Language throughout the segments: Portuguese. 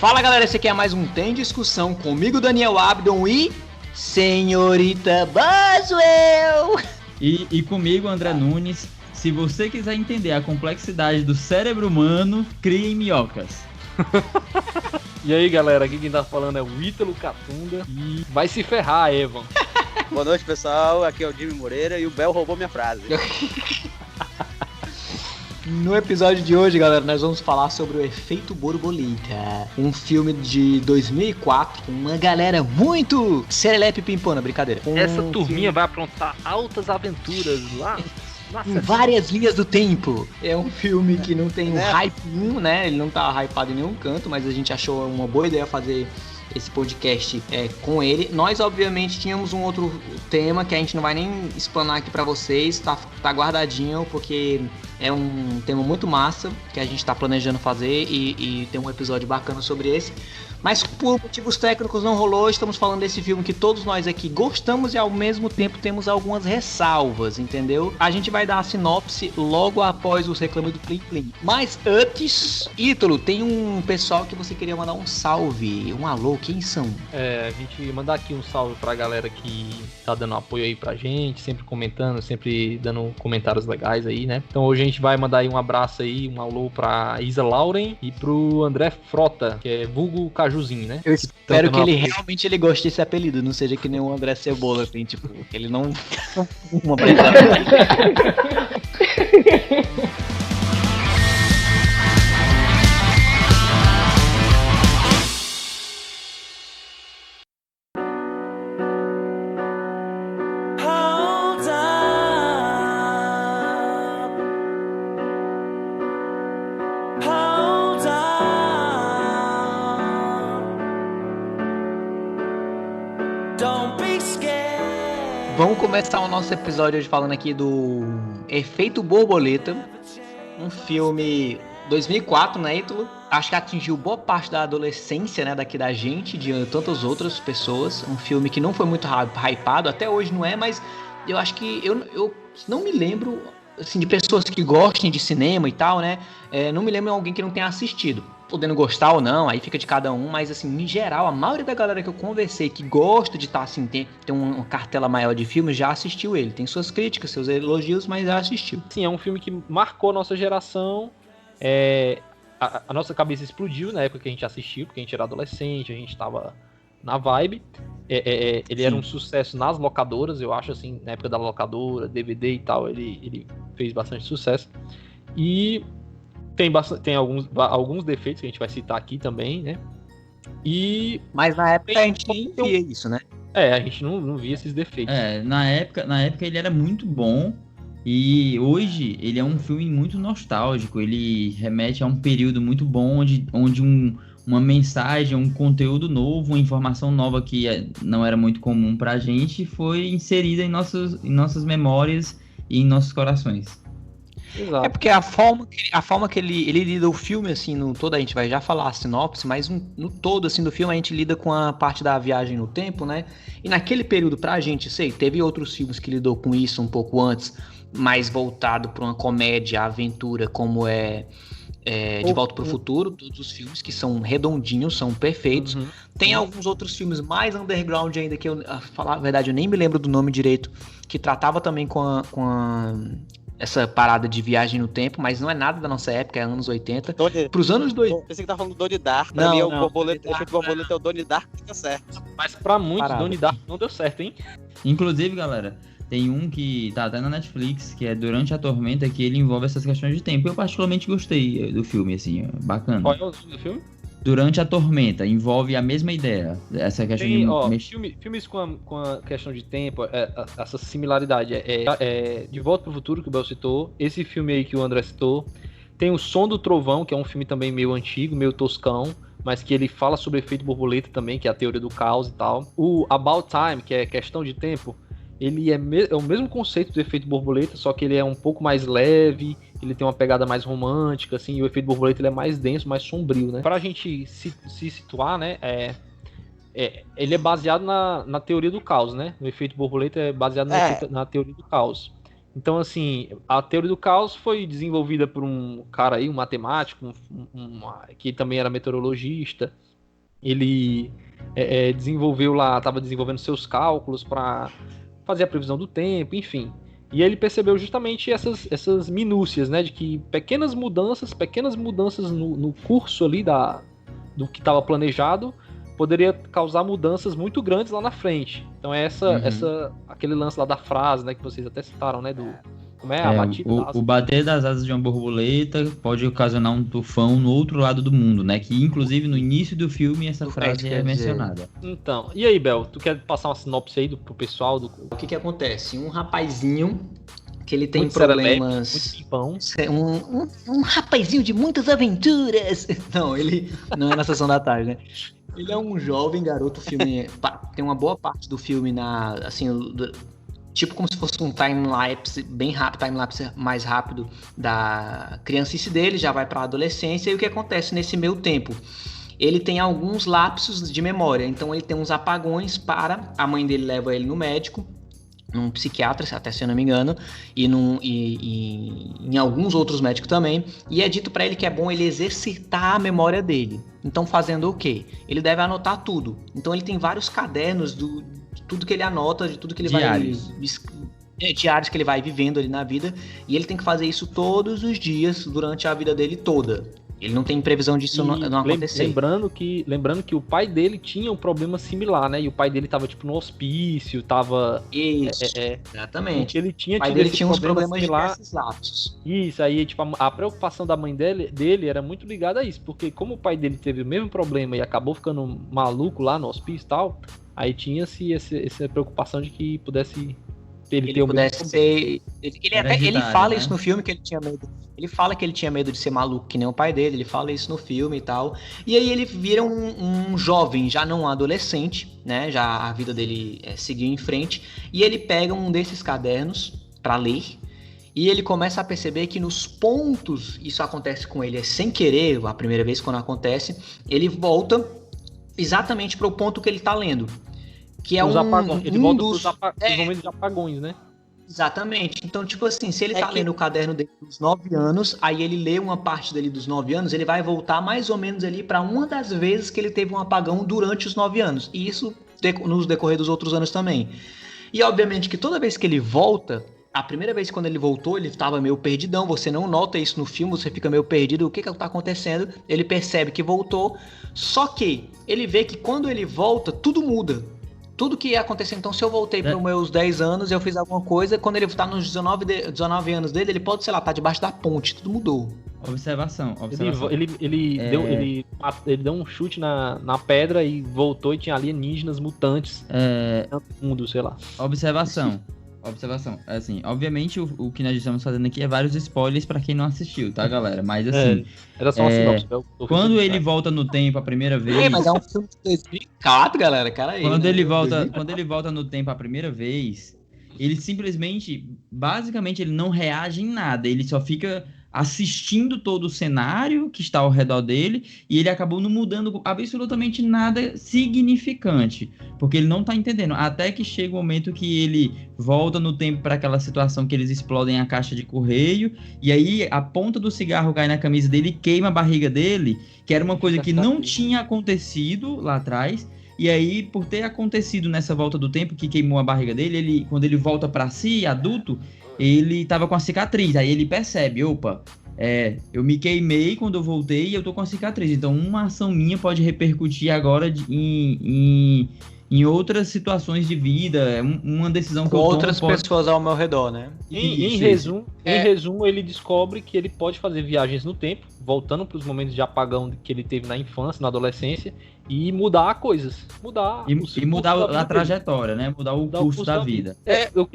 Fala galera, esse aqui é mais um Tem Discussão comigo, Daniel Abdon e Senhorita Boswell. E comigo, André Nunes. Se você quiser entender a complexidade do cérebro humano, crie em minhocas. E aí galera, aqui quem tá falando é o Ítalo Catunda e vai se ferrar, Evan. Boa noite pessoal, aqui é o Jimmy Moreira e o Bel roubou minha frase. No episódio de hoje, galera, nós vamos falar sobre o Efeito Borboleta, um filme de 2004 com uma galera muito serelepe pimpona, brincadeira. Essa turminha vai aprontar altas aventuras lá em várias linhas do tempo. É um filme que não tem hype nenhum, né? Ele não tá hypado em nenhum canto, mas a gente achou uma boa ideia fazer esse podcast com ele. Nós, obviamente, tínhamos um outro tema que a gente não vai nem explanar aqui pra vocês, tá guardadinho, porque é um tema muito massa que a gente tá planejando fazer e tem um episódio bacana sobre esse. Mas por motivos técnicos não rolou, estamos falando desse filme que todos nós aqui gostamos e ao mesmo tempo temos algumas ressalvas, entendeu? A gente vai dar a sinopse logo após os reclames do Plim Plim. Mas antes, Ítalo, tem um pessoal que você queria mandar um salve, um alô, quem são? A gente mandar aqui um salve pra galera que tá dando apoio aí pra gente, sempre comentando, sempre dando comentários legais aí, né? Então hoje a gente vai mandar aí um abraço aí, um alô pra Isa Lauren e pro André Frota, que é vulgo Cajuzinho, né? Eu espero que ele realmente goste desse apelido, não seja que nem o André Cebola, assim, tipo, que ele não uma Vamos começar o nosso episódio hoje falando aqui do Efeito Borboleta, um filme 2004, né, Ítalo? Acho que atingiu boa parte da adolescência, né, daqui da gente, de tantas outras pessoas. Um filme que não foi muito hypado, até hoje não é, mas eu acho que eu não me lembro assim, de pessoas que gostem de cinema e tal, né? Não me lembro de alguém que não tenha assistido. Podendo gostar ou não, aí fica de cada um, mas assim, em geral, a maioria da galera que eu conversei que gosta de estar assim, tem uma cartela maior de filmes, já assistiu ele. Tem suas críticas, seus elogios, mas já assistiu. Sim, é um filme que marcou a nossa geração. A nossa cabeça explodiu na época que a gente assistiu, porque a gente era adolescente, a gente tava na vibe. Ele era um sucesso nas locadoras, eu acho, assim, na época da locadora, DVD e tal, ele fez bastante sucesso. E tem alguns defeitos que a gente vai citar aqui também, né? Mas na época a gente nem via isso, né? A gente não via esses defeitos. Na época ele era muito bom. E hoje ele é um filme muito nostálgico, ele remete a um período muito bom onde uma mensagem, um conteúdo novo, uma informação nova que não era muito comum pra gente foi inserida em nossas memórias e em nossos corações. Exato. É porque a forma que ele lida o filme, assim, no todo, a gente vai já falar a sinopse, mas no todo, assim, do filme a gente lida com a parte da viagem no tempo, né? E naquele período, pra gente, teve outros filmes que lidou com isso um pouco antes, mais voltado pra uma comédia, aventura, como De Volta pro Futuro, todos os filmes que são redondinhos, são perfeitos. Uhum. Tem alguns outros filmes mais underground ainda, que a falar a verdade, eu nem me lembro do nome direito, que tratava também com essa parada de viagem no tempo, mas não é nada da nossa época, é anos 80. Pros anos 2000. Pensei que tava falando do Donnie Darko. Pra mim, o Efeito Borboleta é o Donnie Darko que deu certo. Mas pra muitos, Donnie Darko não deu certo, hein? Inclusive, galera, tem um que tá até na Netflix, que é Durante a Tormenta, que ele envolve essas questões de tempo. Eu particularmente gostei do filme, assim, bacana. Qual é o nome do filme? Durante a Tormenta, envolve a mesma ideia. Essa questão filmes com a questão de tempo, essa similaridade. De Volta pro Futuro, que o Bel citou. Esse filme aí que o André citou. Tem o Som do Trovão, que é um filme também meio antigo, meio toscão, mas que ele fala sobre o efeito borboleta também, que é a teoria do caos e tal. O About Time, que é questão de tempo, ele é o mesmo conceito do efeito borboleta, só que ele é um pouco mais leve, ele tem uma pegada mais romântica, assim, e o efeito borboleta ele é mais denso, mais sombrio, né? Pra gente se situar, né, ele é baseado na teoria do caos, né? O efeito borboleta é baseado na teoria do caos. Então, assim, a teoria do caos foi desenvolvida por um cara aí, um matemático, que também era meteorologista, ele estava desenvolvendo seus cálculos para fazer a previsão do tempo, enfim. E ele percebeu justamente essas minúcias, né, de que pequenas mudanças no curso ali do que estava planejado poderia causar mudanças muito grandes lá na frente. Então é aquele lance lá da frase, né, que vocês até citaram, né, como é a batida das asas. O bater das asas de uma borboleta pode ocasionar um tufão no outro lado do mundo, né, que inclusive no início do filme essa frase é mencionada. Então, e aí, Bel, tu quer passar uma sinopse aí pro pessoal? O que acontece? Um rapazinho que ele tem muito problemas... Um rapazinho de muitas aventuras! Não, ele não é na Sessão da Tarde, né? Ele é um jovem garoto, o filme tem uma boa parte do filme tipo como se fosse um time-lapse bem rápido, time-lapse mais rápido da criancice dele, já vai para a adolescência, e o que acontece nesse meio tempo? Ele tem alguns lapsos de memória, então ele tem uns apagões a mãe dele leva ele no médico, num psiquiatra, até se eu não me engano, e em alguns outros médicos também, e é dito para ele que é bom ele exercitar a memória dele. Então fazendo o quê? Ele deve anotar tudo. Então ele tem vários cadernos de tudo que ele anota, de tudo que ele diários. Diários que ele vai vivendo ali na vida, e ele tem que fazer isso todos os dias durante a vida dele toda. Ele não tem previsão disso não acontecer. Lembrando que o pai dele tinha um problema similar, né? E o pai dele tava tipo no hospício, tava... Isso, exatamente. Ele tinha o pai dele tinha uns problemas similar. De lapsos. Isso, aí tipo, a preocupação da mãe dele era muito ligada a isso, porque como o pai dele teve o mesmo problema e acabou ficando maluco lá no hospício e tal, aí tinha-se essa preocupação de que pudesse... Ele pudesse ser... Ele fala isso no filme, que ele tinha medo. Ele fala que ele tinha medo de ser maluco, que nem o pai dele. Ele fala isso no filme e tal. E aí ele vira um jovem, já não um adolescente, né? Já a vida dele seguiu em frente. E ele pega um desses cadernos para ler. E ele começa a perceber que nos pontos, isso acontece com ele sem querer, a primeira vez quando acontece, ele volta exatamente para o ponto que ele tá lendo. Que é ele volta pros momentos de apagões, né? Exatamente. Então, tipo assim, se ele tá lendo o caderno dele dos 9 anos, aí ele lê uma parte dele dos 9 anos, ele vai voltar mais ou menos ali para uma das vezes que ele teve um apagão durante os 9 anos. E isso nos decorrer dos outros anos também. E obviamente que toda vez que ele volta, a primeira vez quando ele voltou, ele tava meio perdidão, você não nota isso no filme, você fica meio perdido, o que tá acontecendo? Ele percebe que voltou, só que ele vê que quando ele volta, tudo muda. Tudo que ia acontecer, então se eu voltei para os meus 10 anos, eu fiz alguma coisa, quando ele tá nos 19 anos dele, ele pode, sei lá, tá debaixo da ponte, tudo mudou. Observação. Ele deu um chute na pedra e voltou e tinha alienígenas mutantes no mundo, sei lá. Observação, assim, obviamente o que nós estamos fazendo aqui é vários spoilers pra quem não assistiu, tá, galera? Mas assim, era só uma sinopse. Quando ele volta no tempo a primeira vez... mas é um filme de 2004, galera, cara aí. Quando ele volta no tempo a primeira vez, ele simplesmente, basicamente, ele não reage em nada, ele só fica assistindo todo o cenário que está ao redor dele, e ele acabou não mudando absolutamente nada significante, porque ele não está entendendo, até que chega o momento que ele volta no tempo para aquela situação que eles explodem a caixa de correio, e aí a ponta do cigarro cai na camisa dele e queima a barriga dele, que era uma coisa que não tinha acontecido lá atrás. E aí, por ter acontecido nessa volta do tempo que queimou a barriga dele, quando ele volta para si, adulto, ele tava com a cicatriz. Aí ele percebe, opa, eu me queimei quando eu voltei e eu tô com a cicatriz. Então uma ação minha pode repercutir agora em outras situações de vida, uma decisão que eu tomo... Outras pessoas ao meu redor, né? Em resumo, ele descobre que ele pode fazer viagens no tempo, voltando para os momentos de apagão que ele teve na infância, na adolescência, e mudar coisas. Mudar a trajetória, né? Mudar o curso da vida. Eu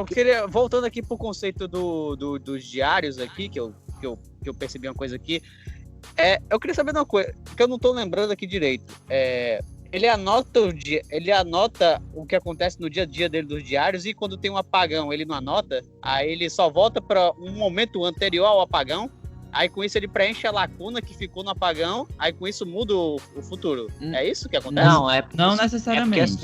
queria, voltando aqui pro conceito dos diários aqui, que eu percebi uma coisa aqui, eu queria saber uma coisa, que eu não tô lembrando aqui direito. Ele anota o que acontece no dia a dia dele dos diários, e quando tem um apagão ele não anota, aí ele só volta para um momento anterior ao apagão, aí com isso ele preenche a lacuna que ficou no apagão, aí com isso muda o futuro. É isso que acontece? Não necessariamente.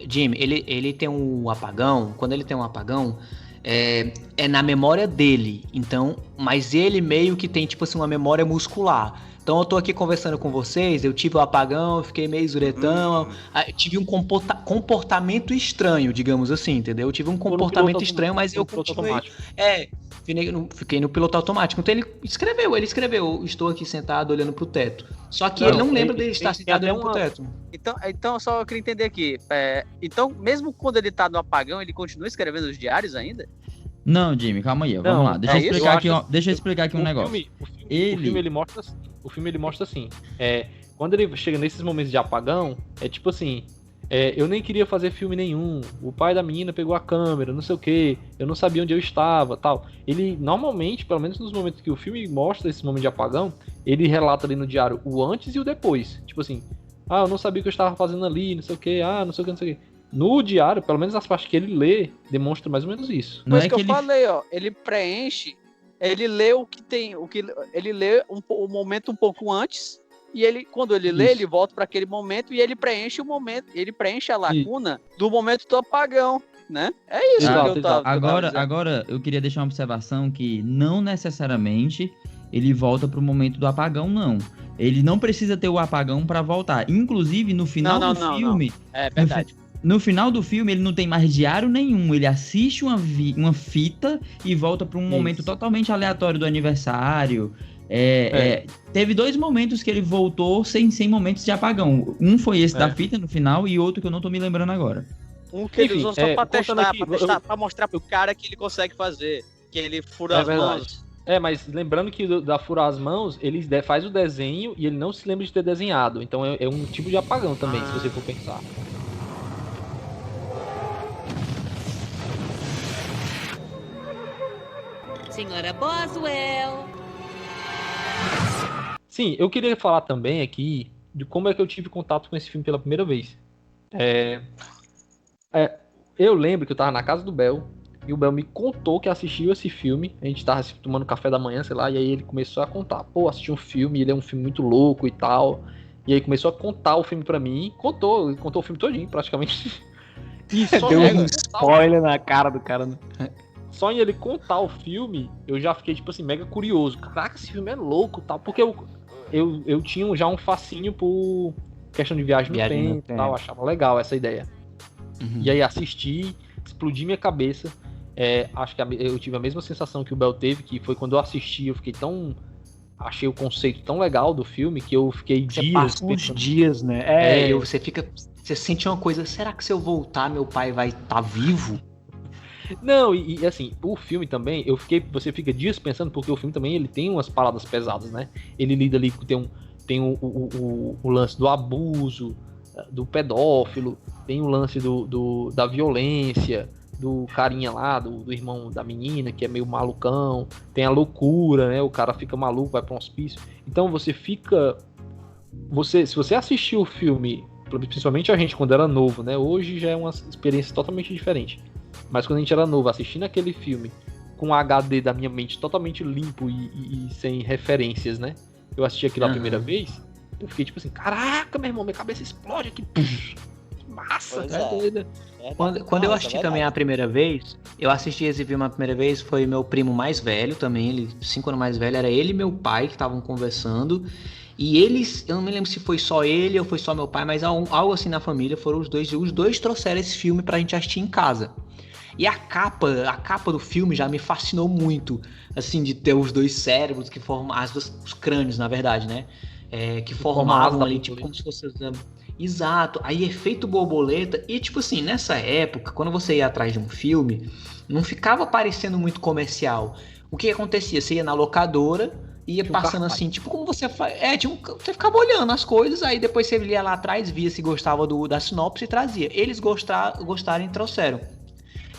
Jimmy, ele tem um apagão, quando ele tem um apagão, é na memória dele, então, mas ele meio que tem tipo assim uma memória muscular. Então eu tô aqui conversando com vocês, eu tive o apagão, eu fiquei meio zuretão, tive um comportamento estranho, digamos assim, entendeu? Eu tive um comportamento estranho, mas eu continuei... Fiquei no piloto automático. Então ele escreveu, estou aqui sentado olhando pro teto. Só que ele não lembra dele estar sentado olhando pro teto. Então só eu queria entender aqui. Então, mesmo quando ele tá no apagão, ele continua escrevendo os diários ainda? Não, Jimmy, calma aí, vamos lá. Deixa eu explicar aqui um negócio. O filme ele mostra assim. Quando ele chega nesses momentos de apagão, é tipo assim. Eu nem queria fazer filme nenhum. O pai da menina pegou a câmera, não sei o que. Eu não sabia onde eu estava, tal. Ele normalmente, pelo menos nos momentos que o filme mostra esse momento de apagão, ele relata ali no diário o antes e o depois. Tipo assim, eu não sabia o que eu estava fazendo ali, não sei o que, não sei o que, não sei o que. No diário, pelo menos as partes que ele lê, demonstra mais ou menos isso. Não é que eu falei, ó. Ele preenche, ele lê o que tem, ele lê o momento um pouco antes. E quando ele lê, ele volta para aquele momento e ele preenche o momento, ele preenche a lacuna do momento do apagão, né? É isso que eu tava Agora, eu queria deixar uma observação que não necessariamente ele volta pro momento do apagão, não. Ele não precisa ter o apagão para voltar. Inclusive, no final do filme... Não. É verdade. No final do filme, ele não tem mais diário nenhum. Ele assiste uma fita e volta para um momento totalmente aleatório do aniversário. Teve 2 momentos que ele voltou sem momentos de apagão. Um foi esse da fita no final e outro que eu não tô me lembrando agora. Um que ele usou só pra testar, pra mostrar pro cara que ele consegue fazer. Que ele fura as mãos. Mas lembrando que da furar as mãos, ele faz o desenho e ele não se lembra de ter desenhado. Então é um tipo de apagão também, se você for pensar. Senhora Boswell. Sim, eu queria falar também aqui de como é que eu tive contato com esse filme pela primeira vez. Eu lembro que eu tava na casa do Bel e o Bel me contou que assistiu esse filme. A gente tava tomando café da manhã, sei lá, e aí ele começou a contar. Assisti um filme, ele é um filme muito louco e tal. E aí começou a contar o filme pra mim. Contou o filme todinho, praticamente. E só deu um spoiler na cara do cara, né? Só em ele contar o filme, eu já fiquei, tipo assim, mega curioso. Caraca, esse filme é louco, tal. Porque eu tinha já um fascínio por questão de viagem no tempo e tal. Achava legal essa ideia. Uhum. E aí assisti, explodi minha cabeça. Acho que eu tive a mesma sensação que o Bel teve, que foi quando eu assisti, eu fiquei achei o conceito tão legal do filme que eu fiquei dias... Passa uns dias, né? Você sente uma coisa, será que se eu voltar, meu pai vai estar vivo? Não, e assim, o filme também, você fica dias pensando, porque o filme também ele tem umas paradas pesadas, né? Ele lida ali, tem o lance do abuso, do pedófilo, tem o lance da violência, do carinha lá, do irmão da menina, que é meio malucão, tem a loucura, né? O cara fica maluco, vai para um hospício. Então se você assistir o filme, principalmente a gente quando era novo, né? Hoje já é uma experiência totalmente diferente. Mas quando a gente era novo, assistindo aquele filme com o HD da minha mente totalmente limpo e sem referências, né? Eu assisti aquilo a primeira vez, eu fiquei tipo assim, caraca, meu irmão, minha cabeça explode aqui. Que massa, doida. Quando eu assisti também a primeira vez, eu assisti esse filme a primeira vez, foi meu primo mais velho também, ele 5 anos mais velho, era ele e meu pai que estavam conversando. E eles, eu não me lembro se foi só ele ou foi só meu pai, mas algo assim na família, foram os dois trouxeram esse filme pra gente assistir em casa. E a capa do filme já me fascinou muito, assim, de ter os dois cérebros que formam, os crânios, na verdade, né? Que formavam ali, tipo, como se fosse... Exato, aí efeito borboleta, e tipo assim, nessa época, quando você ia atrás de um filme, não ficava parecendo muito comercial. O que acontecia? Você ia na locadora, ia passando assim, tipo como você faz. Você ficava olhando as coisas, aí depois você lia lá atrás, via se gostava da sinopse e trazia. Eles gostaram e trouxeram.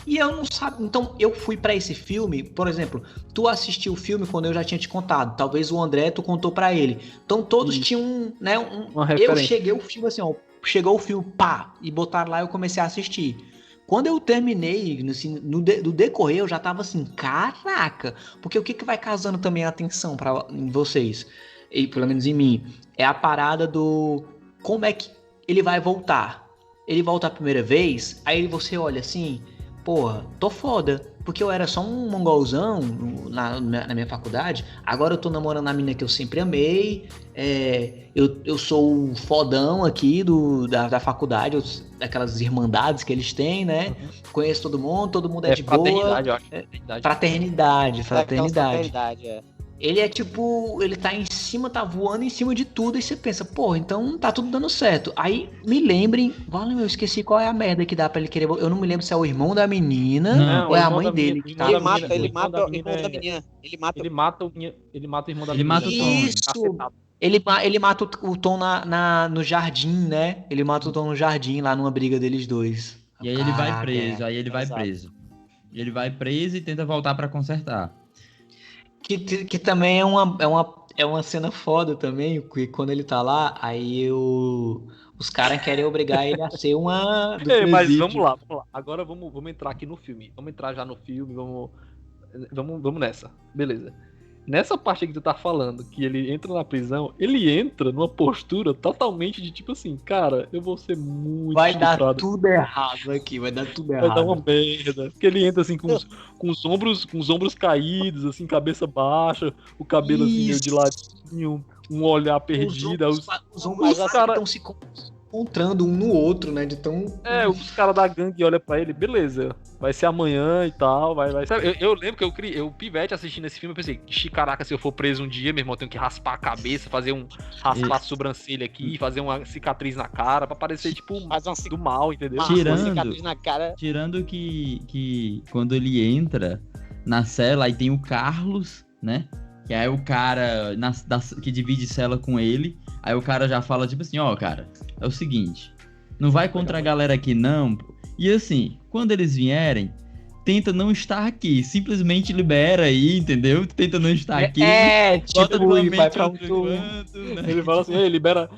E eu não sabia. Então eu fui pra esse filme, por exemplo, tu assistiu o filme quando eu já tinha te contado. Talvez o André, tu contou pra ele. Então todos tinham, né? Eu cheguei o filme assim, ó. Chegou o filme, pá, e botaram lá e eu comecei a assistir. Quando eu terminei, assim, no decorrer, eu já tava assim, caraca! Porque o que vai casando também a atenção em vocês, e pelo menos em mim, é a parada do como é que ele vai voltar. Ele volta a primeira vez, aí você olha assim, porra, tô foda, porque eu era só um mongolzão na minha faculdade, agora eu tô namorando a menina que eu sempre amei, eu sou o fodão aqui da faculdade, daquelas irmandades que eles têm, né? Conheço todo mundo é de boa. Eu acho. Fraternidade. Fraternidade. Ele é tipo, ele tá em cima, tá voando em cima de tudo, e você pensa, pô, então tá tudo dando certo. Aí me lembrem, eu esqueci qual é a merda que dá pra ele querer. Eu não me lembro se é o irmão da menina ou é a mãe dele que tá. Ele mata o irmão da menina. Ele mata o irmão da menina. Ele mata o Tom. Isso! Ele mata o Tom no jardim, né? Ele mata o Tom no jardim, lá numa briga deles dois. E aí ele vai preso, E ele vai preso e tenta voltar pra consertar. Que também é uma cena foda também, que quando ele tá lá, aí os caras querem obrigar ele a ser uma... Mas vamos lá. Agora vamos entrar aqui no filme. Vamos entrar já no filme, vamos nessa. Beleza. Nessa parte que tu tá falando, que ele entra na prisão, ele entra numa postura totalmente de tipo assim, cara, eu vou ser muito Vai dar estuprado. tudo errado aqui, vai dar tudo errado. Vai dar uma merda. Porque ele entra assim com os ombros caídos, assim, cabeça baixa, o cabelo assim meio de ladinho, um olhar perdido. Os ombros estão se encontrando um no outro, né? De tão... os caras da gangue olham pra ele, beleza, vai ser amanhã e tal, vai. Eu lembro que eu pivete assistindo esse filme, eu pensei, caraca, se eu for preso um dia, meu irmão, eu tenho que raspar a cabeça, raspar a sobrancelha aqui, fazer uma cicatriz na cara, pra parecer, tipo, do mal, entendeu? Tirando que quando ele entra na cela, aí tem o Carlos, né? Que aí o cara que divide cela com ele, aí o cara já fala tipo assim, cara, é o seguinte, não vai contra a galera aqui não, pô. E assim, quando eles vierem, tenta não estar aqui, simplesmente libera aí, entendeu? Tenta não estar aqui. Vai pra um canto, né? Ele fala assim, libera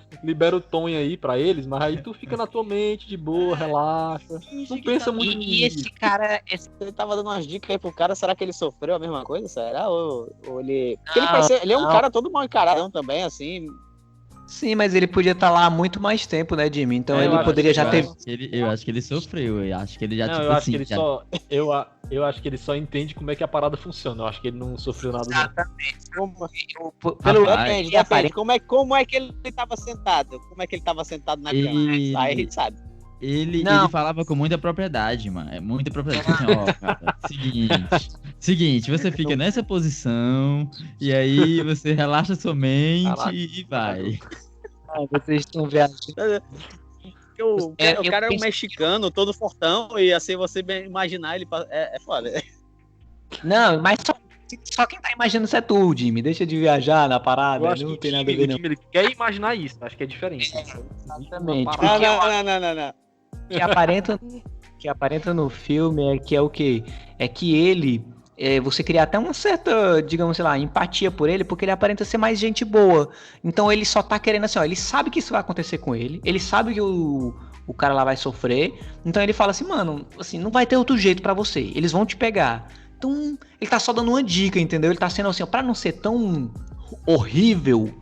o Tony aí pra eles, mas aí tu fica na tua mente de boa, relaxa, não pensa muito nisso. E esse cara, ele tava dando umas dicas aí pro cara, será que ele sofreu a mesma coisa? Será? Ou ele... Porque ele é um cara todo mal encarado também, assim... Sim, mas ele podia estar lá há muito mais tempo, né, Jimmy? Então ele poderia já ter... Eu acho que ele sofreu, eu acho que ele já, eu acho que ele só entende como é que a parada funciona, eu acho que ele não sofreu nada. Exatamente. Depende. Como é que ele tava sentado? Como é que ele tava sentado na cama? Aí a gente sabe. Ele falava com muita propriedade, mano. É muita propriedade. Assim, cara, seguinte, você fica nessa posição e aí você relaxa sua mente e vai. Vocês estão viajando. O cara é um mexicano, todo fortão, e assim você imaginar ele... É foda. Não, mas só quem tá imaginando isso é tu, Jimmy. Deixa de viajar na parada, não tem nada a ver, não. Ele quer imaginar isso, acho que é diferente. Exatamente. Não. Que aparenta no filme é que é o quê? É que ele... você cria até uma certa, digamos, sei lá, empatia por ele, porque ele aparenta ser mais gente boa. Então ele só tá querendo assim, ele sabe que isso vai acontecer com ele, ele sabe que o cara lá vai sofrer, então ele fala assim, mano, assim, não vai ter outro jeito pra você, eles vão te pegar. Então ele tá só dando uma dica, entendeu? Ele tá sendo assim, pra não ser tão horrível,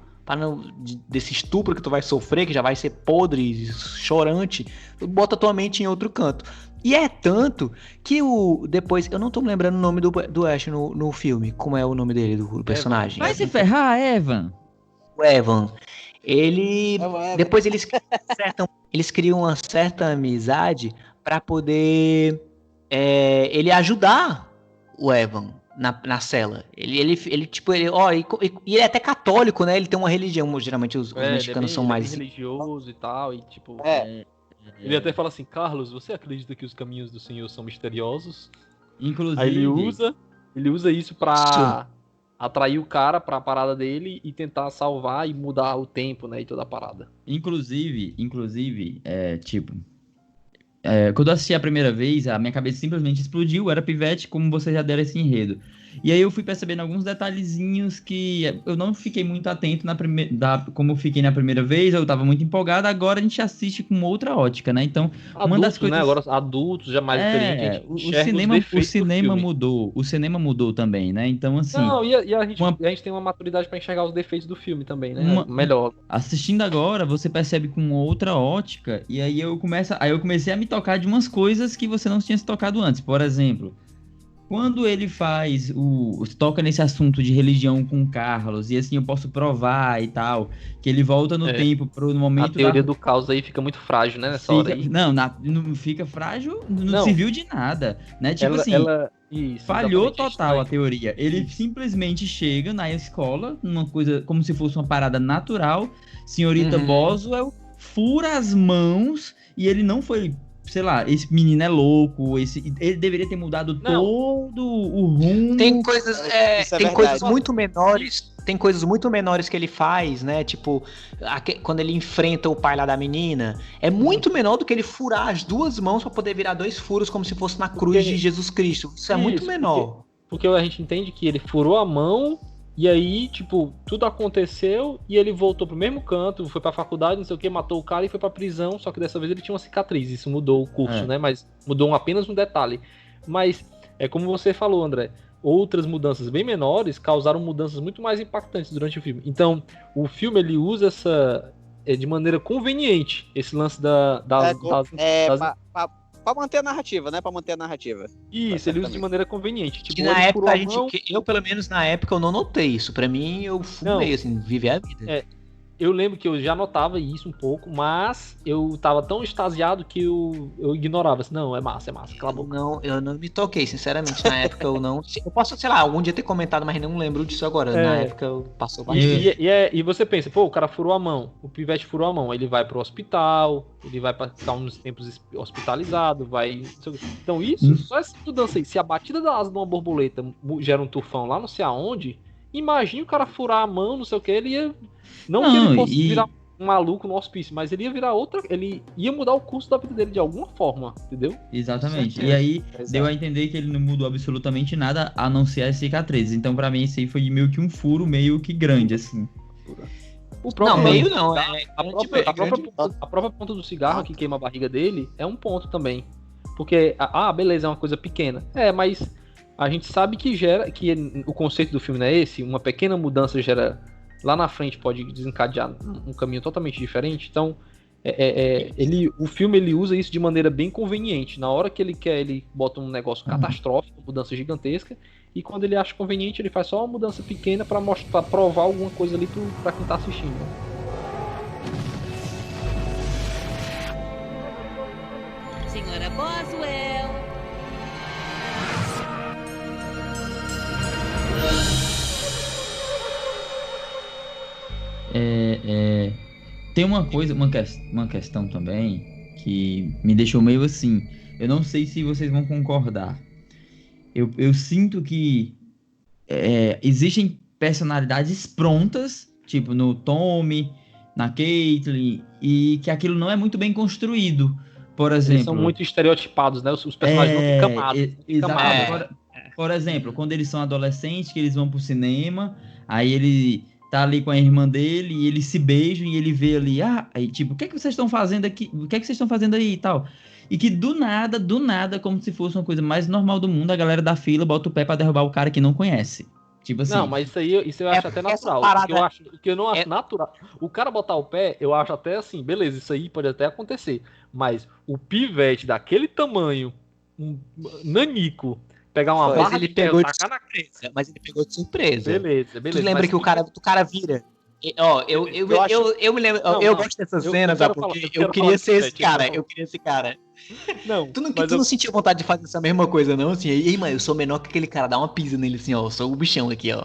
desse estupro que tu vai sofrer, que já vai ser podre, chorante, bota tua mente em outro canto. E é tanto que depois, eu não tô me lembrando o nome do Ash no filme, como é o nome dele, do personagem. Vai se ferrar, Evan! O Evan. Depois eles criam uma certa amizade pra poder ele ajudar o Evan na cela. Ele é até católico, né? Ele tem uma religião, geralmente os mexicanos são mais... religioso e tal, e tipo... Ele até fala assim, Carlos, você acredita que os caminhos do Senhor são misteriosos? Inclusive... Aí ele usa isso pra atrair o cara pra parada dele e tentar salvar e mudar o tempo, né, e toda a parada. Inclusive, quando eu assisti a primeira vez, a minha cabeça simplesmente explodiu, era pivete, como você já deram esse enredo. E aí eu fui percebendo alguns detalhezinhos que eu não fiquei muito atento como eu fiquei na primeira vez, eu tava muito empolgado, agora a gente assiste com outra ótica, né? Então, uma das coisas... né? Agora adultos, já mais experientes, o cinema mudou também, né? Então, assim... Não, e a gente tem uma maturidade pra enxergar os defeitos do filme também, né? Melhor. Assistindo agora, você percebe com outra ótica, e aí eu comecei a me tocar de umas coisas que você não tinha se tocado antes. Por exemplo, Quando ele toca nesse assunto de religião com o Carlos, e assim eu posso provar e tal, que ele volta no tempo pro momento... A teoria do caos aí fica muito frágil, né, nessa hora aí. Não fica frágil, não serviu de nada, né? Tipo Isso, falhou total a teoria. Ele simplesmente chega na escola, uma coisa como se fosse uma parada natural, senhorita Boswell fura as mãos e ele não foi... Sei lá, esse menino é louco, ele deveria ter mudado todo o rumo. Tem coisas, coisas muito menores, que ele faz, né? Tipo, quando ele enfrenta o pai lá da menina, é muito menor do que ele furar as duas mãos pra poder virar 2 furos como se fosse na cruz de Jesus Cristo. Isso é muito menor. Porque a gente entende que ele furou a mão. E aí, tipo, tudo aconteceu e ele voltou pro mesmo canto, foi pra faculdade, não sei o que, matou o cara e foi pra prisão, só que dessa vez ele tinha uma cicatriz, isso mudou o curso, né? Mas mudou apenas um detalhe. Mas, como você falou, André, outras mudanças bem menores causaram mudanças muito mais impactantes durante o filme. Então, o filme, ele usa de maneira conveniente, esse lance Pra manter a narrativa, né? Pra manter a narrativa. Isso, ele usa de maneira conveniente. Tipo, na época, eu, pelo menos na época, eu não notei isso. Pra mim, eu fumei, assim, viver a vida. Eu lembro que eu já notava isso um pouco, mas eu tava tão extasiado que eu ignorava. Assim, não, é massa, cala a boca. Não, eu não me toquei, sinceramente. Na época eu não... Eu posso, sei lá, algum dia ter comentado, mas não lembro disso agora. Na época eu passou bastante. E você pensa, pô, o cara furou a mão, o pivete furou a mão, ele vai pro hospital, ele vai passar uns tempos hospitalizado, vai... Então isso, só essa mudança aí, se a batida da asa de uma borboleta gera um tufão lá não sei aonde, imagine o cara furar a mão, não sei o que, ele ia... Não que ele fosse virar um maluco no hospício, mas ele ia virar ele ia mudar o curso da vida dele de alguma forma, entendeu? Exatamente. E aí, deu a entender que ele não mudou absolutamente nada, a não ser as cicatrizes. Então, pra mim, isso aí foi meio que um furo meio que grande, assim. A própria ponta do cigarro que queima a barriga dele é um ponto também. Porque, beleza, é uma coisa pequena. Mas a gente sabe que o conceito do filme não é esse, uma pequena mudança gera... Lá na frente pode desencadear um caminho totalmente diferente. Então, o filme ele usa isso de maneira bem conveniente. Na hora que ele quer, ele bota um negócio catastrófico, uma mudança gigantesca. E quando ele acha conveniente, ele faz só uma mudança pequena para provar alguma coisa ali para quem tá assistindo. Senhora Boswell. Tem uma questão também que me deixou meio assim. Eu não sei se vocês vão concordar. Eu sinto que existem personalidades prontas, tipo no Tommy, na Caitlyn, e que aquilo não é muito bem construído. Por exemplo, eles são muito estereotipados, né? Os personagens não ficam camados. Exatamente. Por exemplo, quando eles são adolescentes, que eles vão pro cinema, aí ele tá ali com a irmã dele e eles se beijam e ele vê ali, aí tipo, o que é que vocês estão fazendo aqui? O que é que vocês estão fazendo aí e tal? E que do nada, como se fosse uma coisa mais normal do mundo, a galera da fila bota o pé pra derrubar o cara que não conhece. Tipo assim. Não, mas isso eu acho até natural. O que eu não acho natural. O cara botar o pé, eu acho até assim, beleza, isso aí pode até acontecer. Mas o pivete daquele tamanho, um nanico, pegar uma barra ele pegou tacar na crença. Mas ele pegou de surpresa. Beleza. Tu lembra que o cara vira? Eu me lembro. Eu gosto dessa cena, porque eu queria ser esse cara. Eu queria esse cara. Não, tu não sentia vontade de fazer essa mesma coisa, não? Assim, ei, mano, eu sou menor que aquele cara, dá uma pisa nele assim, ó. Eu sou o bichão aqui, ó.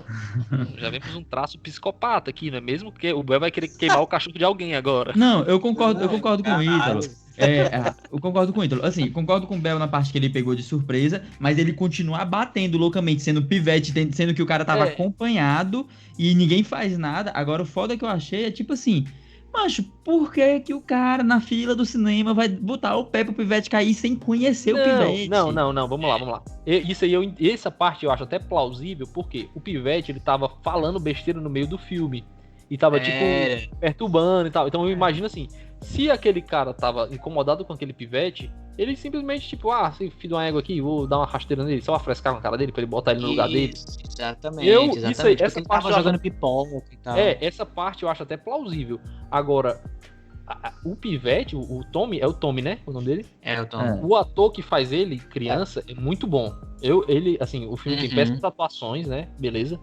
Já vemos um traço psicopata aqui, não é mesmo? Porque o Bel vai querer queimar o cachorro de alguém agora. Não, eu concordo com o Ítalo. Eu concordo com o Ítalo. Assim, concordo com o Bel na parte que ele pegou de surpresa, mas ele continuar batendo loucamente, sendo pivete, sendo que o cara tava acompanhado e ninguém faz nada. Agora, o foda que eu achei é tipo assim, macho, por que o cara na fila do cinema vai botar o pé pro pivete cair sem conhecer o pivete? Não, vamos lá. Essa parte eu acho até plausível, porque o pivete, ele tava falando besteira no meio do filme. E tava, tipo, perturbando e tal. Então eu imagino assim, se aquele cara tava incomodado com aquele pivete, ele simplesmente, tipo, se filho de uma égua aqui, vou dar uma rasteira nele, só afrescar na cara dele pra ele botar ele no lugar dele. Exatamente. Essa parte jogando pipoca e tal. Essa parte eu acho até plausível. Agora, O Pivete, o Tommy, é o Tommy, né? O nome dele? É, eu tô. O ator que faz ele, criança, é muito bom. Ele, assim, o filme tem péssimas atuações, né? Beleza.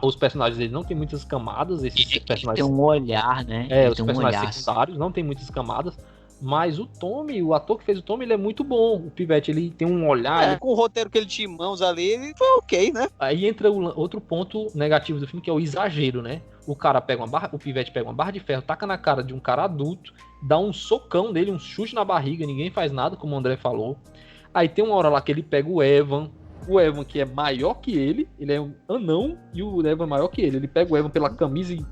Os personagens dele não tem muitas camadas. Esses personagens Tem um olhar, né? os personagens secundários não tem muitas camadas. Mas o Tommy, o ator que fez o Tommy, ele é muito bom. O Pivete, ele tem um olhar. Com o roteiro que ele tinha em mãos ali, ele foi ok, né? Aí entra outro ponto negativo do filme, que é o exagero, né? O Pivete pega uma barra de ferro, taca na cara de um cara adulto, dá um socão nele, um chute na barriga, ninguém faz nada, como o André falou. Aí tem uma hora lá que ele pega o Evan, que é maior que ele é um anão, e o Evan é maior que ele. Ele pega o Evan pela camisa e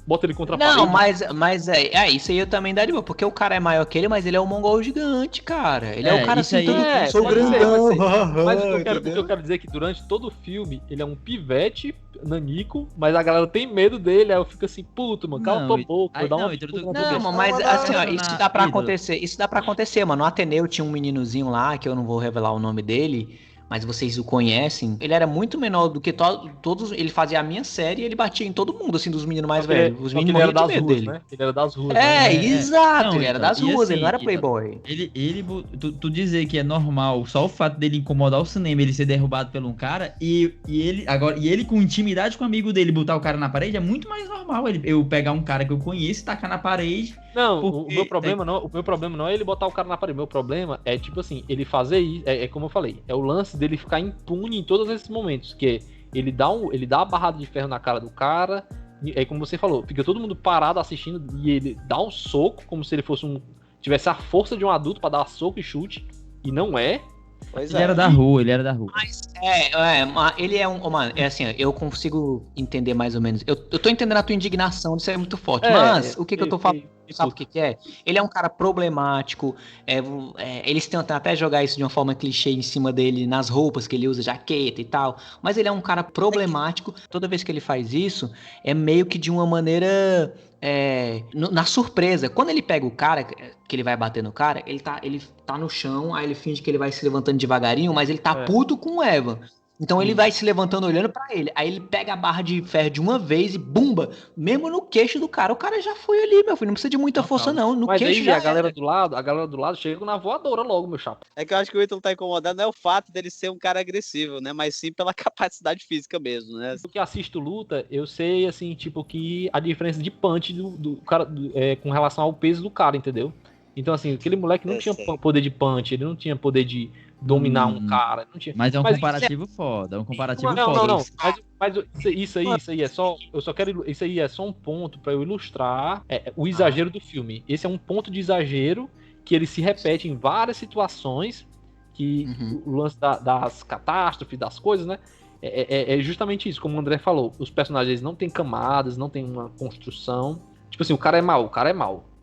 bota ele contra a parede. Não, mas isso aí eu também daria, porque o cara é maior que ele, mas ele é um mongol gigante, cara. Ele é o cara assim, sou grandão. Mas o que Entendeu? eu quero dizer é que durante todo o filme, ele é um pivete nanico, mas a galera tem medo dele, aí eu fico assim, puto, mano, cala tua boca, dá uma... Não, mas assim, ó, isso dá pra acontecer, mano. No Ateneu tinha um meninozinho lá, que eu não vou revelar o nome dele, mas vocês o conhecem. Ele era muito menor do que todos. Ele fazia a minha série e ele batia em todo mundo, assim, dos meninos mais velhos. Os meninos morriam de medo dele. Né? Ele era das ruas. Exato. Não, ele era das ruas, assim, ele não era playboy. Tu dizer que é normal só o fato dele incomodar o cinema, ele ser derrubado por um cara, e ele com intimidade com o amigo dele botar o cara na parede, é muito mais normal eu pegar um cara que eu conheço e tacar na parede. Não, o meu problema não é ele botar o cara na parede. O meu problema é, tipo assim, ele fazer isso. É como eu falei, é o lance dele ficar impune em todos esses momentos. Que ele dá a barrada de ferro na cara do cara. É como você falou, fica todo mundo parado assistindo e ele dá um soco, como se ele fosse tivesse a força de um adulto pra dar soco e chute. E não é. Ele era da rua. Mas ele é um. Mano, é assim, eu consigo entender mais ou menos. Eu tô entendendo a tua indignação de ser muito forte. Mas o que eu tô falando? Sabe o que é? Ele é um cara problemático. Eles tentam até jogar isso de uma forma clichê em cima dele, nas roupas que ele usa, jaqueta e tal. Mas ele é um cara problemático. Toda vez que ele faz isso, é meio que de uma maneira. Na surpresa. Quando ele pega o cara, que ele vai bater no cara, ele tá no chão, aí ele finge que ele vai se levantando devagarinho, mas ele tá puto com o Evan. Então ele vai se levantando olhando pra ele. Aí ele pega a barra de ferro de uma vez e bumba, mesmo no queixo do cara. O cara já foi ali, meu filho. Não precisa de muita força, não. No mas queixo aí já a galera do lado chega na voadora logo, meu chapa. É que eu acho que o Ítalo tá incomodado não é o fato dele ser um cara agressivo, né? Mas sim pela capacidade física mesmo, né? Eu que assisto luta, eu sei, assim, tipo, que a diferença de punch do cara com relação ao peso do cara, entendeu? Então, assim, aquele moleque não tinha poder de punch, ele não tinha poder de dominar um cara. Não tinha. Mas é um comparativo foda, é um comparativo foda. Não. Mas isso aí é só. Isso aí é só um ponto pra eu ilustrar o exagero do filme. Esse é um ponto de exagero que ele se repete em várias situações. Que o lance das catástrofes, das coisas, né? É justamente isso, como o André falou. Os personagens não têm camadas, não tem uma construção. Tipo assim, o cara é mau.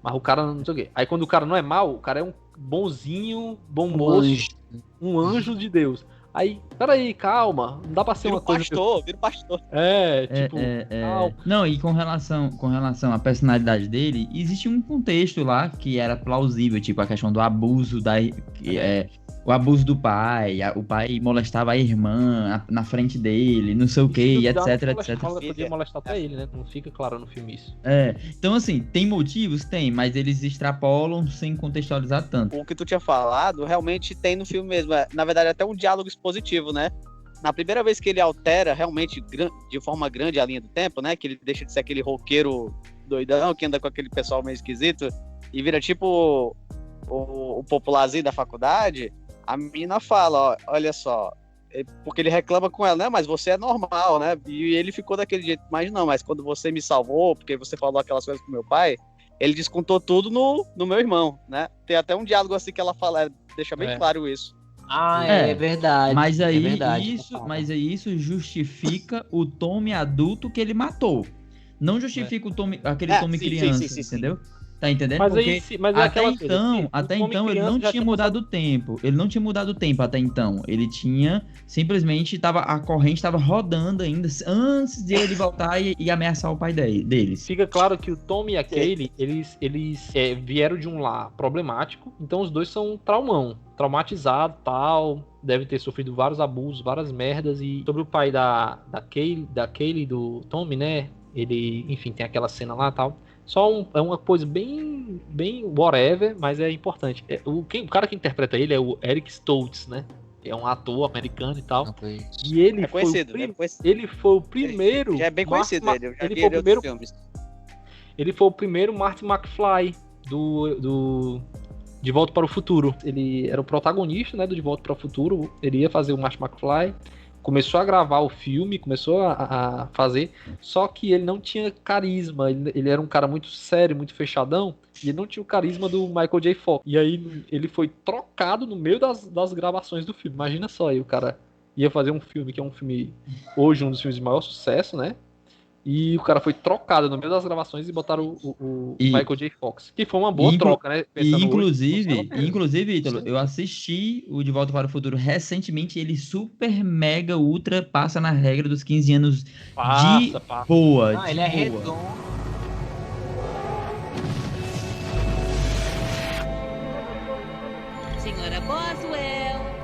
Mas o cara não sei o quê. Aí quando o cara não é mau, o cara é um bonzinho, bom moço, um anjo de Deus. Aí, peraí, calma, não dá pra ser uma coisa... Vira pastor. Calma. Não, e com relação à personalidade dele, existe um contexto lá que era plausível, tipo a questão do abuso o abuso do pai, o pai molestava a irmã na frente dele, não sei o que, etc. Podia molestar até ele, né? Não fica claro no filme isso. Então assim, tem motivos? Tem, mas eles extrapolam sem contextualizar tanto. O que tu tinha falado, realmente tem no filme mesmo. Na verdade, até um diálogo expositivo, né? Na primeira vez que ele altera realmente de forma grande a linha do tempo, né? Que ele deixa de ser aquele roqueiro doidão que anda com aquele pessoal meio esquisito e vira tipo o popularzinho da faculdade. A mina fala, ó, olha só, porque ele reclama com ela, né? Mas você é normal, né? E ele ficou daquele jeito, mas não, mas quando você me salvou, porque você falou aquelas coisas com meu pai, ele descontou tudo no meu irmão, né? Tem até um diálogo assim que ela fala, deixa bem claro isso. É verdade. Mas aí, verdade, isso justifica o Tommy adulto que ele matou. Não justifica aquele Tommy criança, entendeu? Tá entendendo? Mas até então ele não tinha mudado o tempo. Ele não tinha mudado o tempo até então. Ele tinha simplesmente a corrente estava rodando ainda antes de ele voltar e ameaçar o pai deles. Fica claro que o Tommy e a Kaylee, eles vieram de um lar problemático, então os dois são traumatizado, tal, deve ter sofrido vários abusos, várias merdas. E sobre o pai da Kaylee, do Tommy, né? Ele, enfim, tem aquela cena lá, tal. É uma coisa bem whatever, mas é importante. O cara que interpreta ele é o Eric Stoltz, né? É um ator americano e tal. E ele é conhecido, ele foi o primeiro... Já é bem conhecido ele, eu já vi ele em outros filmes. Ele foi o primeiro Marty McFly do De Volta para o Futuro. Ele era o protagonista, né, do De Volta para o Futuro. Ele ia fazer o Marty McFly. Começou a gravar o filme, começou a fazer, só que ele não tinha carisma, ele era um cara muito sério, muito fechadão, e ele não tinha o carisma do Michael J. Fox. E aí ele foi trocado no meio das gravações do filme. Imagina só, aí o cara ia fazer um filme que é um filme, hoje um dos filmes de maior sucesso, né? E o cara foi trocado no meio das gravações e botaram o Michael J. Fox. Que foi uma boa troca, né? Inclusive, Ítalo, eu assisti o De Volta para o Futuro recentemente. Ele super, mega, ultra passa na regra dos 15 anos boa. Ele é redondo. Senhora Boswell.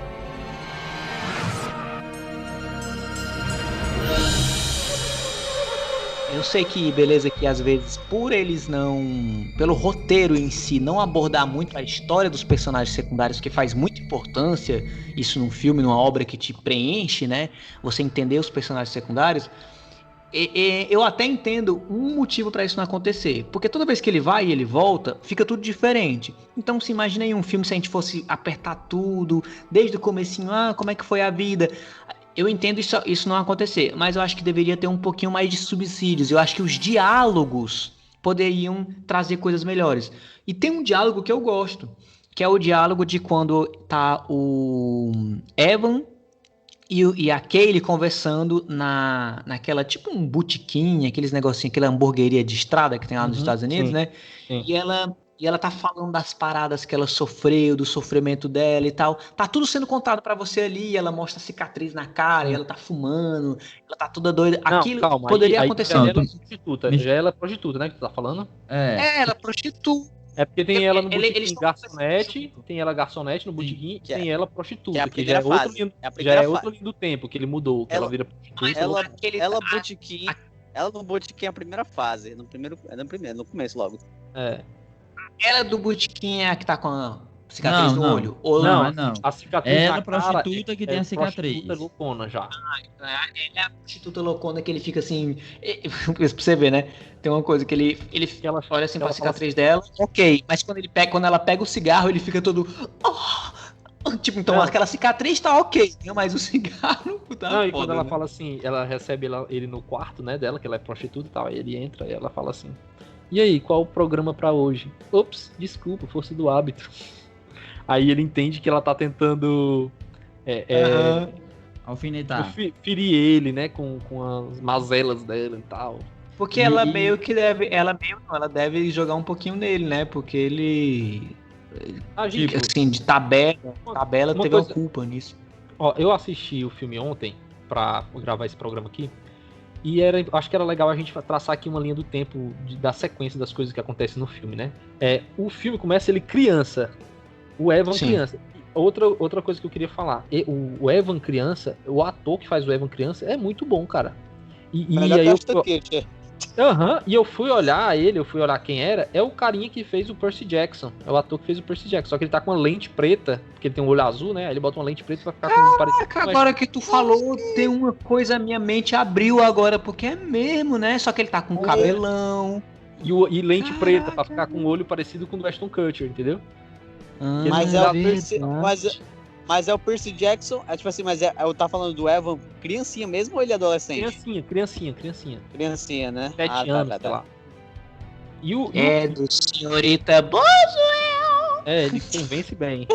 Eu sei que, beleza, que às vezes por eles pelo roteiro em si, não abordar muito a história dos personagens secundários, que faz muita importância, isso num filme, numa obra que te preenche, né? Você entender os personagens secundários. Eu até entendo um motivo para isso não acontecer, porque toda vez que ele vai e ele volta, fica tudo diferente. Então se imagina aí um filme se a gente fosse apertar tudo, desde o comecinho, como é que foi a vida... Eu entendo isso não acontecer, mas eu acho que deveria ter um pouquinho mais de subsídios. Eu acho que os diálogos poderiam trazer coisas melhores. E tem um diálogo que eu gosto, que é o diálogo de quando tá o Evan e a Kaylee conversando naquela, tipo um botequim, aqueles negocinhos, aquela hamburgueria de estrada que tem lá nos Estados Unidos, sim, né? Sim. E ela tá falando das paradas que ela sofreu, do sofrimento dela e tal. Tá tudo sendo contado pra você ali, ela mostra a cicatriz na cara, ela tá fumando, ela tá toda doida. Aquilo poderia acontecer. Já ela é prostituta, né, que tu tá falando? Ela é prostituta. É porque tem ela no botequim garçonete, tem ela garçonete no botequim, tem ela prostituta, que já é outro lindo do tempo que ele mudou, que ela vira prostituta. Ela no botequim é a primeira fase, no começo logo. Ela do botequim é a que tá com a cicatriz no olho? Não. A cicatriz ela na prostituta que tem a cicatriz. Prostituta loucona já. Ela é a prostituta loucona que ele fica assim... Pra você ver, né? Tem uma coisa que ele olha assim pra cicatriz dela, ok. Mas quando ela pega o cigarro, ele fica todo... Tipo, então aquela cicatriz tá ok, mas o cigarro tá foda, e quando ela né? fala assim, ela recebe ele no quarto, né, dela, que ela é prostituta e tal, aí ele entra e ela fala assim: e aí, qual o programa pra hoje? Ops, desculpa, força do hábito. Aí ele entende que ela tá tentando alfinetar, ferir ele, né, com as mazelas dela e tal. Porque ela meio que deve, ela deve jogar um pouquinho nele, né, porque ele... assim, de tabela teve uma culpa nisso. Ó, eu assisti o filme ontem pra gravar esse programa aqui, e acho que era legal a gente traçar aqui uma linha do tempo da sequência das coisas que acontecem no filme, né? O filme começa ele criança, o Evan criança. Outra coisa que eu queria falar, o Evan criança, o ator que faz o Evan criança é muito bom, cara. E aí eu fui olhar quem era, é o carinha que fez o Percy Jackson, é o ator que fez o Percy Jackson, só que ele tá com uma lente preta, porque ele tem um olho azul, né, aí ele bota uma lente preta pra ficar com parecido com... Agora que tu falou, tem uma coisa, minha mente abriu agora, porque é mesmo, né, só que ele tá com cabelão. E lente preta, pra ficar com um olho parecido com o do Ashton Kutcher, entendeu? Mas é o Percy Jackson, tipo assim, eu tava falando do Evan criancinha mesmo ou ele é adolescente? Criancinha. Criancinha, né? 7 anos, sei lá. Do senhorita Boswell! Ele convence bem.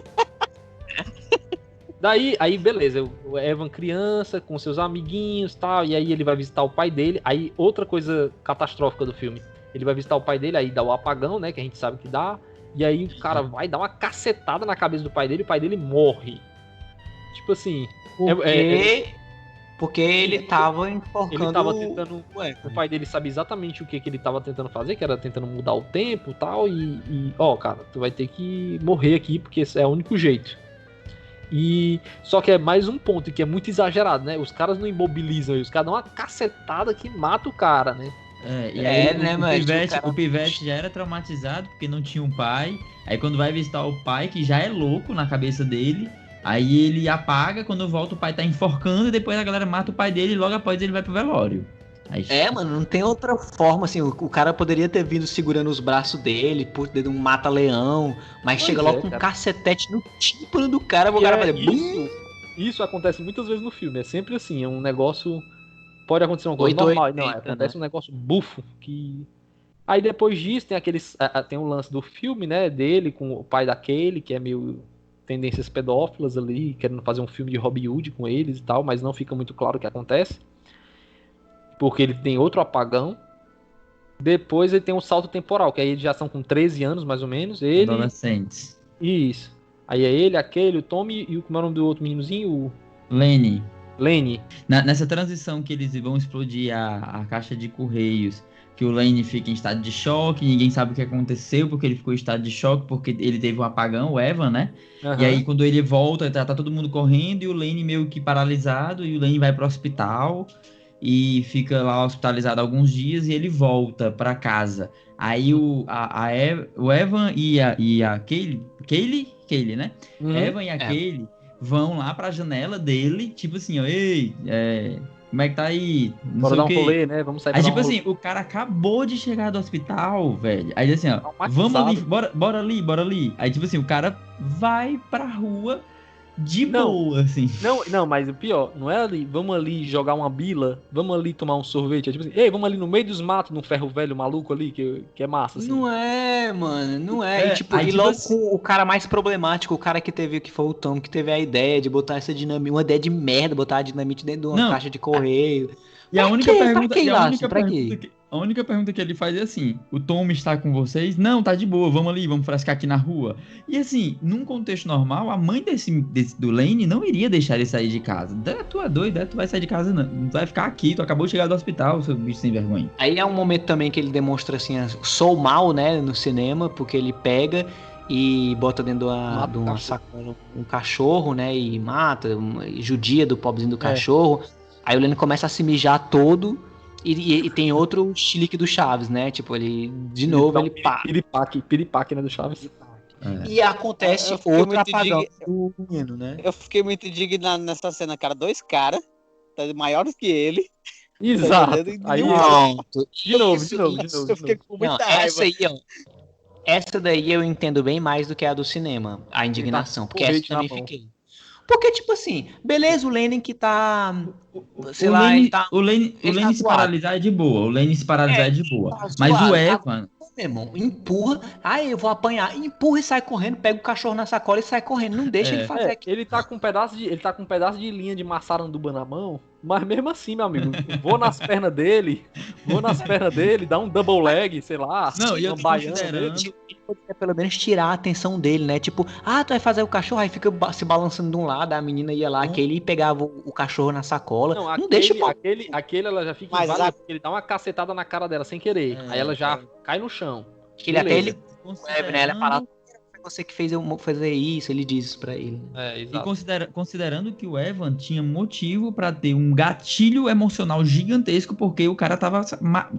Aí beleza, o Evan criança, com seus amiguinhos e tal, e aí ele vai visitar o pai dele, aí outra coisa catastrófica do filme, ele vai visitar o pai dele, aí dá o apagão, né, que a gente sabe que dá, e aí o cara vai dar uma cacetada na cabeça do pai dele e o pai dele morre. Tipo assim... Porque ele tava enforcando... Ele tava tentando... O pai dele sabe exatamente o que ele tava tentando fazer, que era tentando mudar o tempo e tal, cara, tu vai ter que morrer aqui, porque esse é o único jeito. Só que é mais um ponto que é muito exagerado, né? Os caras não imobilizam, os caras dão uma cacetada que mata o cara, né? E aí né, o mas o pivete já era traumatizado porque não tinha um pai. Aí quando vai visitar o pai, que já é louco na cabeça dele, aí ele apaga, quando volta o pai tá enforcando e depois a galera mata o pai dele e logo após ele vai pro velório. Aí, Mano, não tem outra forma, assim, o cara poderia ter vindo segurando os braços dele, por dentro de um mata-leão, mas chega logo com um cacetete no tímpano do cara, o cara fazer bum. Isso acontece muitas vezes no filme, é sempre assim, é um negócio, pode acontecer uma coisa 880, normal, não, acontece um negócio bufo, que... Aí depois disso tem tem um lance do filme, né, dele com o pai da Kaylee, que é meio tendências pedófilas ali, querendo fazer um filme de Robin Hood com eles e tal, mas não fica muito claro o que acontece, porque ele tem outro apagão. Depois ele tem um salto temporal, que aí eles já são com 13 anos, mais ou menos. Ele... adolescentes. Isso. Aí é ele, aquele, o Tommy e como é o nome do outro meninozinho? O Lenny. Nessa transição que eles vão explodir a caixa de correios, que o Lenny fica em estado de choque, ninguém sabe o que aconteceu, porque ele ficou em estado de choque, porque ele teve um apagão, o Evan, né? E aí quando ele volta, tá todo mundo correndo e o Lenny meio que paralisado, e o Lenny vai pro hospital e fica lá hospitalizado alguns dias e ele volta pra casa. Aí o Evan e a Kaylee, né? Evan e a Kaylee vão lá pra janela dele, tipo assim, ó, ei, como é que tá aí? Não bora sei dar o um quê. rolê, né? Vamos sair pra Aí, dar tipo um assim, rolê. o cara acabou de chegar do hospital, velho. Aí, assim, ó, Traumatizado. vamos ali, bora ali. Aí, tipo assim, o cara vai pra rua de boa, assim. Não, mas o pior, não é ali, vamos ali jogar uma bila, vamos ali tomar um sorvete, é tipo assim, ei, vamos ali no meio dos matos, num ferro velho maluco ali, que é massa, assim. Não é, mano, não é. Aí, E tipo logo assim, com o cara mais problemático, o cara que foi o Tom, que teve a ideia de botar essa dinamite, uma ideia de merda, botar a dinamite dentro de uma não, caixa de correio. e a Pra única quê? pergunta, Pra quê, e Lácio? Pra quê? a única pergunta que ele faz é assim: o Tom está com vocês? Não, tá de boa, vamos ali, vamos frescar aqui na rua. E assim, num contexto normal, a mãe do Lane não iria deixar ele sair de casa. Tu é doido, tu vai sair de casa, não. Tu vai ficar aqui, tu acabou de chegar do hospital, seu bicho sem vergonha. Aí é um momento também que ele demonstra assim, sou mal, né, no cinema, porque ele pega e bota dentro de uma sacola um cachorro, né, e mata, e judia do pobrezinho do cachorro. Aí o Lenny começa a se mijar todo e tem outro chilique do Chaves, né, tipo, ele, de novo, ele pá. Piripaque, né, do Chaves. E acontece outro apagão do menino, né. Eu fiquei muito indignado nessa cena, cara. Dois caras, maiores que ele. Exato. Aí, de novo. Eu fiquei com muita raiva. Essa daí eu entendo bem mais do que a do cinema, a indignação, porque essa eu também fiquei. Porque, tipo assim, beleza, o Lenin que tá. Sei lá, ele tá. O Lenny se paralisar é de boa. Mas o Evan. Meu irmão, empurra. Aí eu vou apanhar. Empurra e sai correndo. Pega o cachorro na sacola e sai correndo. Não deixa ele fazer aquilo. Ele tá com um pedaço de linha de maçaranduba na mão. Mas mesmo assim, meu amigo, vou nas pernas dele, dá um double leg, sei lá. Não, e eu tô considerando. Ele poderia pelo menos tirar a atenção dele, né? Tipo, tu vai fazer o cachorro, aí fica se balançando de um lado, a menina ia lá, que ele pegava o cachorro na sacola. Não deixa aquele ela já fica inválida, porque ele dá uma cacetada na cara dela sem querer. Aí ela já cai no chão. Ele fala, foi você que fez eu fazer isso, ele diz isso pra ele. Exato. E considerando que o Evan tinha motivo pra ter um gatilho emocional gigantesco, porque o cara tava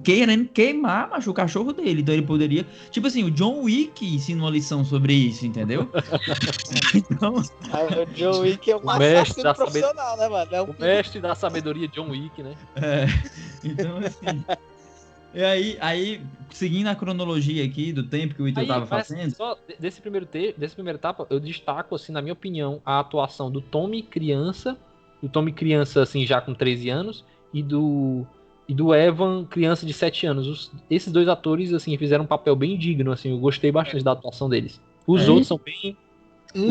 querendo queimar, macho, o cachorro dele. Então ele poderia... Tipo assim, o John Wick ensina uma lição sobre isso, entendeu? Então... O John Wick é um assassino profissional, né, mano? O mestre da sabedoria, John Wick, né? Então, assim... E aí, seguindo a cronologia aqui do tempo que o Ito tava fazendo... Só desse primeira etapa, eu destaco, assim, na minha opinião, a atuação do Tommy criança, assim, já com 13 anos, e do Evan, criança de 7 anos. Esses dois atores, assim, fizeram um papel bem digno, assim, eu gostei bastante da atuação deles. Os outros são bem...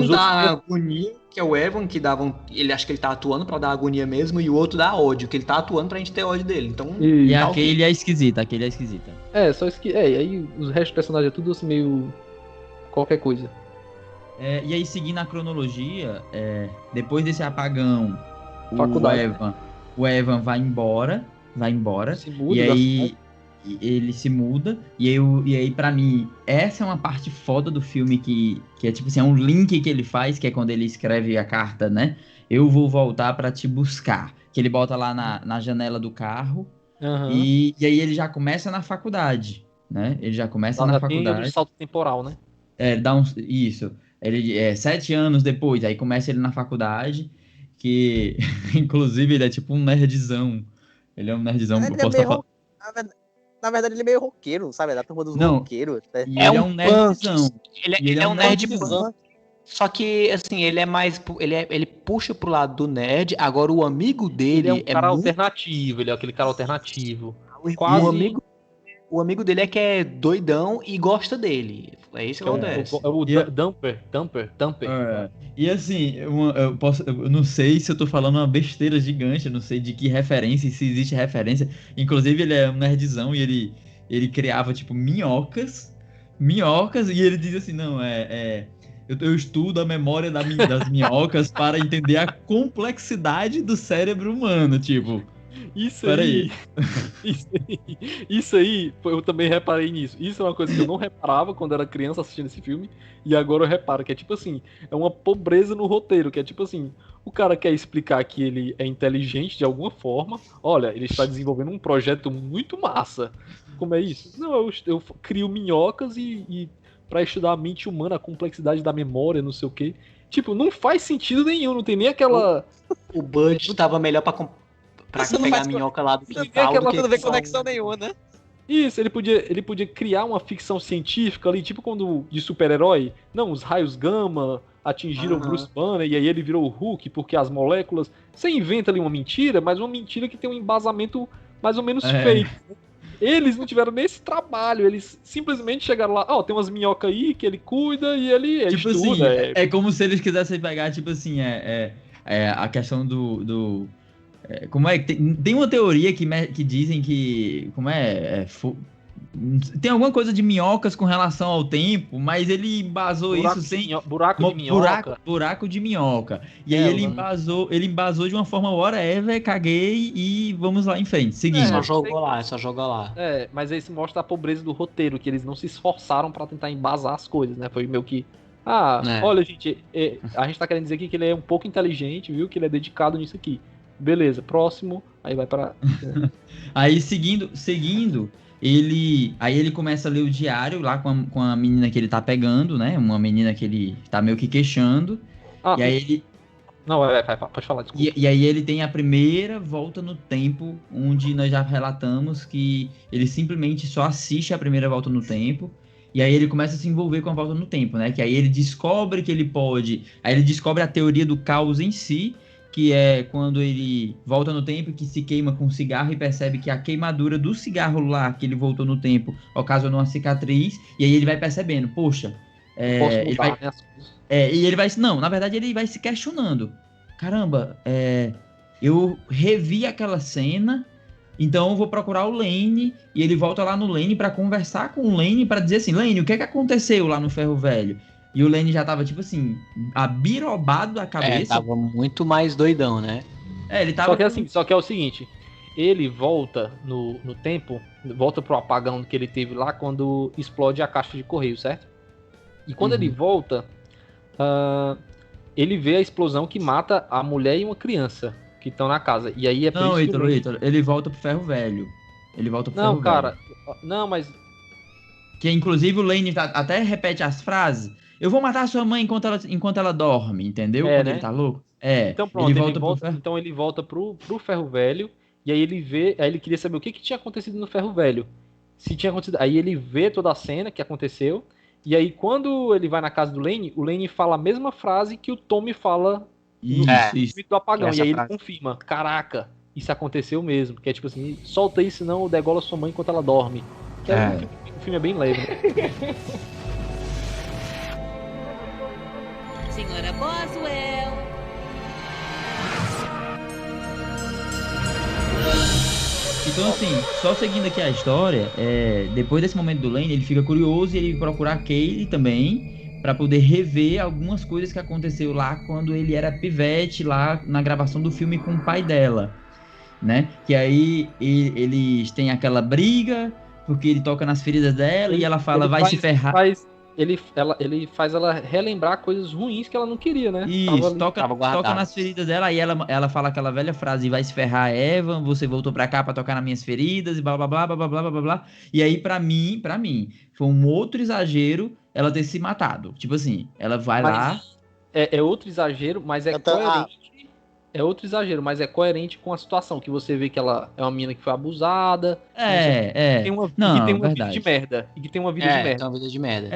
dá agonia, que é o Evan, que ele acha que ele tá atuando pra dar agonia mesmo, e o outro dá ódio, que ele tá atuando pra gente ter ódio dele. Então, e aquele é esquisita, e aí os restos dos personagens é tudo assim meio qualquer coisa. E aí, seguindo a cronologia, depois desse apagão, o Evan vai embora, se muda, e aí ele se muda, e aí pra mim, essa é uma parte foda do filme que é tipo assim, é um link que ele faz, que é quando ele escreve a carta, né? Eu vou voltar pra te buscar. Que ele bota lá na janela do carro, Aham. E aí ele já começa na faculdade, né? Ele já começa na Ela tem faculdade. o salto temporal, né? Isso. Ele 7 anos depois, aí começa ele na faculdade, que inclusive ele é tipo um nerdzão. Ele é um nerdzão, eu Ele é posso meio estar falando. Na verdade, ele é meio roqueiro, sabe? Da turma dos Não. roqueiros. Né? E ele é um nerdzão. Ele é um nerd punkzão. punk. Só que, assim, ele é mais. Ele puxa pro lado do nerd. Agora, o amigo dele Ele é um cara muito. alternativo, ele é aquele cara alternativo. O Quase. o amigo dele é que é doidão e gosta dele. É isso que acontece. É o E- Dumper. E assim, eu não sei se eu tô falando uma besteira gigante, eu não sei de que referência, se existe referência. Inclusive, ele é um nerdzão e ele criava, tipo, minhocas, e ele diz assim, não, eu estudo a memória das minhocas para entender a complexidade do cérebro humano, tipo, Isso peraí. Isso aí, eu também reparei nisso. Isso é uma coisa que eu não reparava quando era criança assistindo esse filme, e agora eu reparo, que é tipo assim, é uma pobreza no roteiro, que é tipo assim, o cara quer explicar que ele é inteligente de alguma forma, olha, ele está desenvolvendo um projeto muito massa. Como é isso? Não, eu crio minhocas e para estudar a mente humana, a complexidade da memória, não sei o quê. Tipo, não faz sentido nenhum, não tem nem aquela... O Bud tava melhor pra Isso não pegar a faz- minhoca lá do Não tem quintal aquela- do que Não vê só conexão nenhuma, né? Isso, ele podia criar uma ficção científica ali, tipo quando de super-herói. Não, os raios gama atingiram o Aham. Bruce Banner e aí ele virou o Hulk porque as moléculas. Você inventa ali uma mentira, mas uma mentira que tem um embasamento mais ou menos feito. Eles não tiveram nesse trabalho, eles simplesmente chegaram lá, tem umas minhocas aí que ele cuida e ele Tipo assim, estuda. é como se eles quisessem pegar, tipo assim, a questão como é que tem uma teoria que dizem que, tem alguma coisa de minhocas com relação ao tempo, mas ele embasou buraco isso sem buraco de minhoca. buraco de minhoca. E aí ele embasou de uma forma whatever, caguei e vamos lá em frente, seguindo. só jogou lá. Mas aí se mostra a pobreza do roteiro, que eles não se esforçaram pra tentar embasar as coisas, né? Foi meio que. Olha, gente, a gente tá querendo dizer aqui que ele é um pouco inteligente, viu? Que ele é dedicado nisso aqui. Beleza, próximo, aí vai pra. Aí seguindo, ele começa a ler o diário lá com a menina que ele tá pegando, né? Uma menina que ele tá meio que queixando. E aí ele. Não, pode falar, desculpa. E aí ele tem a primeira volta no tempo, onde nós já relatamos que ele simplesmente só assiste a primeira volta no tempo, e aí ele começa a se envolver com a volta no tempo, né? Que aí ele descobre que ele pode... Aí ele descobre a teoria do caos em si, que é quando ele volta no tempo, que se queima com cigarro e percebe que a queimadura do cigarro lá, que ele voltou no tempo, ocasionou uma cicatriz, e aí ele vai percebendo, poxa... Posso mudar, né, as coisas. E ele vai... Não, na verdade ele vai se questionando. Caramba, eu revi aquela cena, então eu vou procurar o Lane, e ele volta lá no Lane pra conversar com o Lane, pra dizer assim, Lane, o que aconteceu lá no Ferro Velho? E o Lane já tava, tipo assim, abirobado da cabeça. Tava muito mais doidão, né? Ele tava... Só que é o seguinte, ele volta no tempo, volta pro apagão que ele teve lá quando explode a caixa de correio, certo? E quando ele volta, ele vê a explosão que mata a mulher e uma criança que estão na casa. E aí por Não, isso que Heitor, ele volta pro Ferro Velho. Não, cara, não, mas... Que inclusive o Lane até repete as frases. Eu vou matar sua mãe enquanto ela dorme, entendeu? Quando né? ele tá louco. Então pronto, ele volta pro Ferro Velho, e aí ele queria saber o que tinha acontecido no Ferro Velho. Se tinha acontecido, aí ele vê toda a cena que aconteceu, e aí quando ele vai na casa do Lane, o Lane fala a mesma frase que o Tommy fala no do apagão, e aí ele confirma, caraca, isso aconteceu mesmo, que é tipo assim, solta isso senão eu degola sua mãe enquanto ela dorme. Que o filme é bem leve, né? Senhora Boswell. Então, assim, só seguindo aqui a história, depois desse momento do Lane, ele fica curioso e ele vai procurar a Kaylee também, pra poder rever algumas coisas que aconteceu lá quando ele era pivete, lá na gravação do filme com o pai dela, né? Que aí eles têm aquela briga, porque ele toca nas feridas dela e ela fala, vai se ferrar. ele faz ela relembrar coisas ruins que ela não queria, né? Isso, toca nas feridas dela, aí ela fala aquela velha frase, vai se ferrar, Evan, você voltou pra cá pra tocar nas minhas feridas, e blá, blá, blá, blá, blá, blá, blá, blá. E aí, pra mim, foi um outro exagero ela ter se matado. Tipo assim, ela vai lá... É outro exagero, mas é coerente. É outro exagero, mas é coerente com a situação, que você vê que ela é uma menina que foi abusada. Que tem uma vida de merda. E que tem uma vida de merda. Tem uma vida de merda.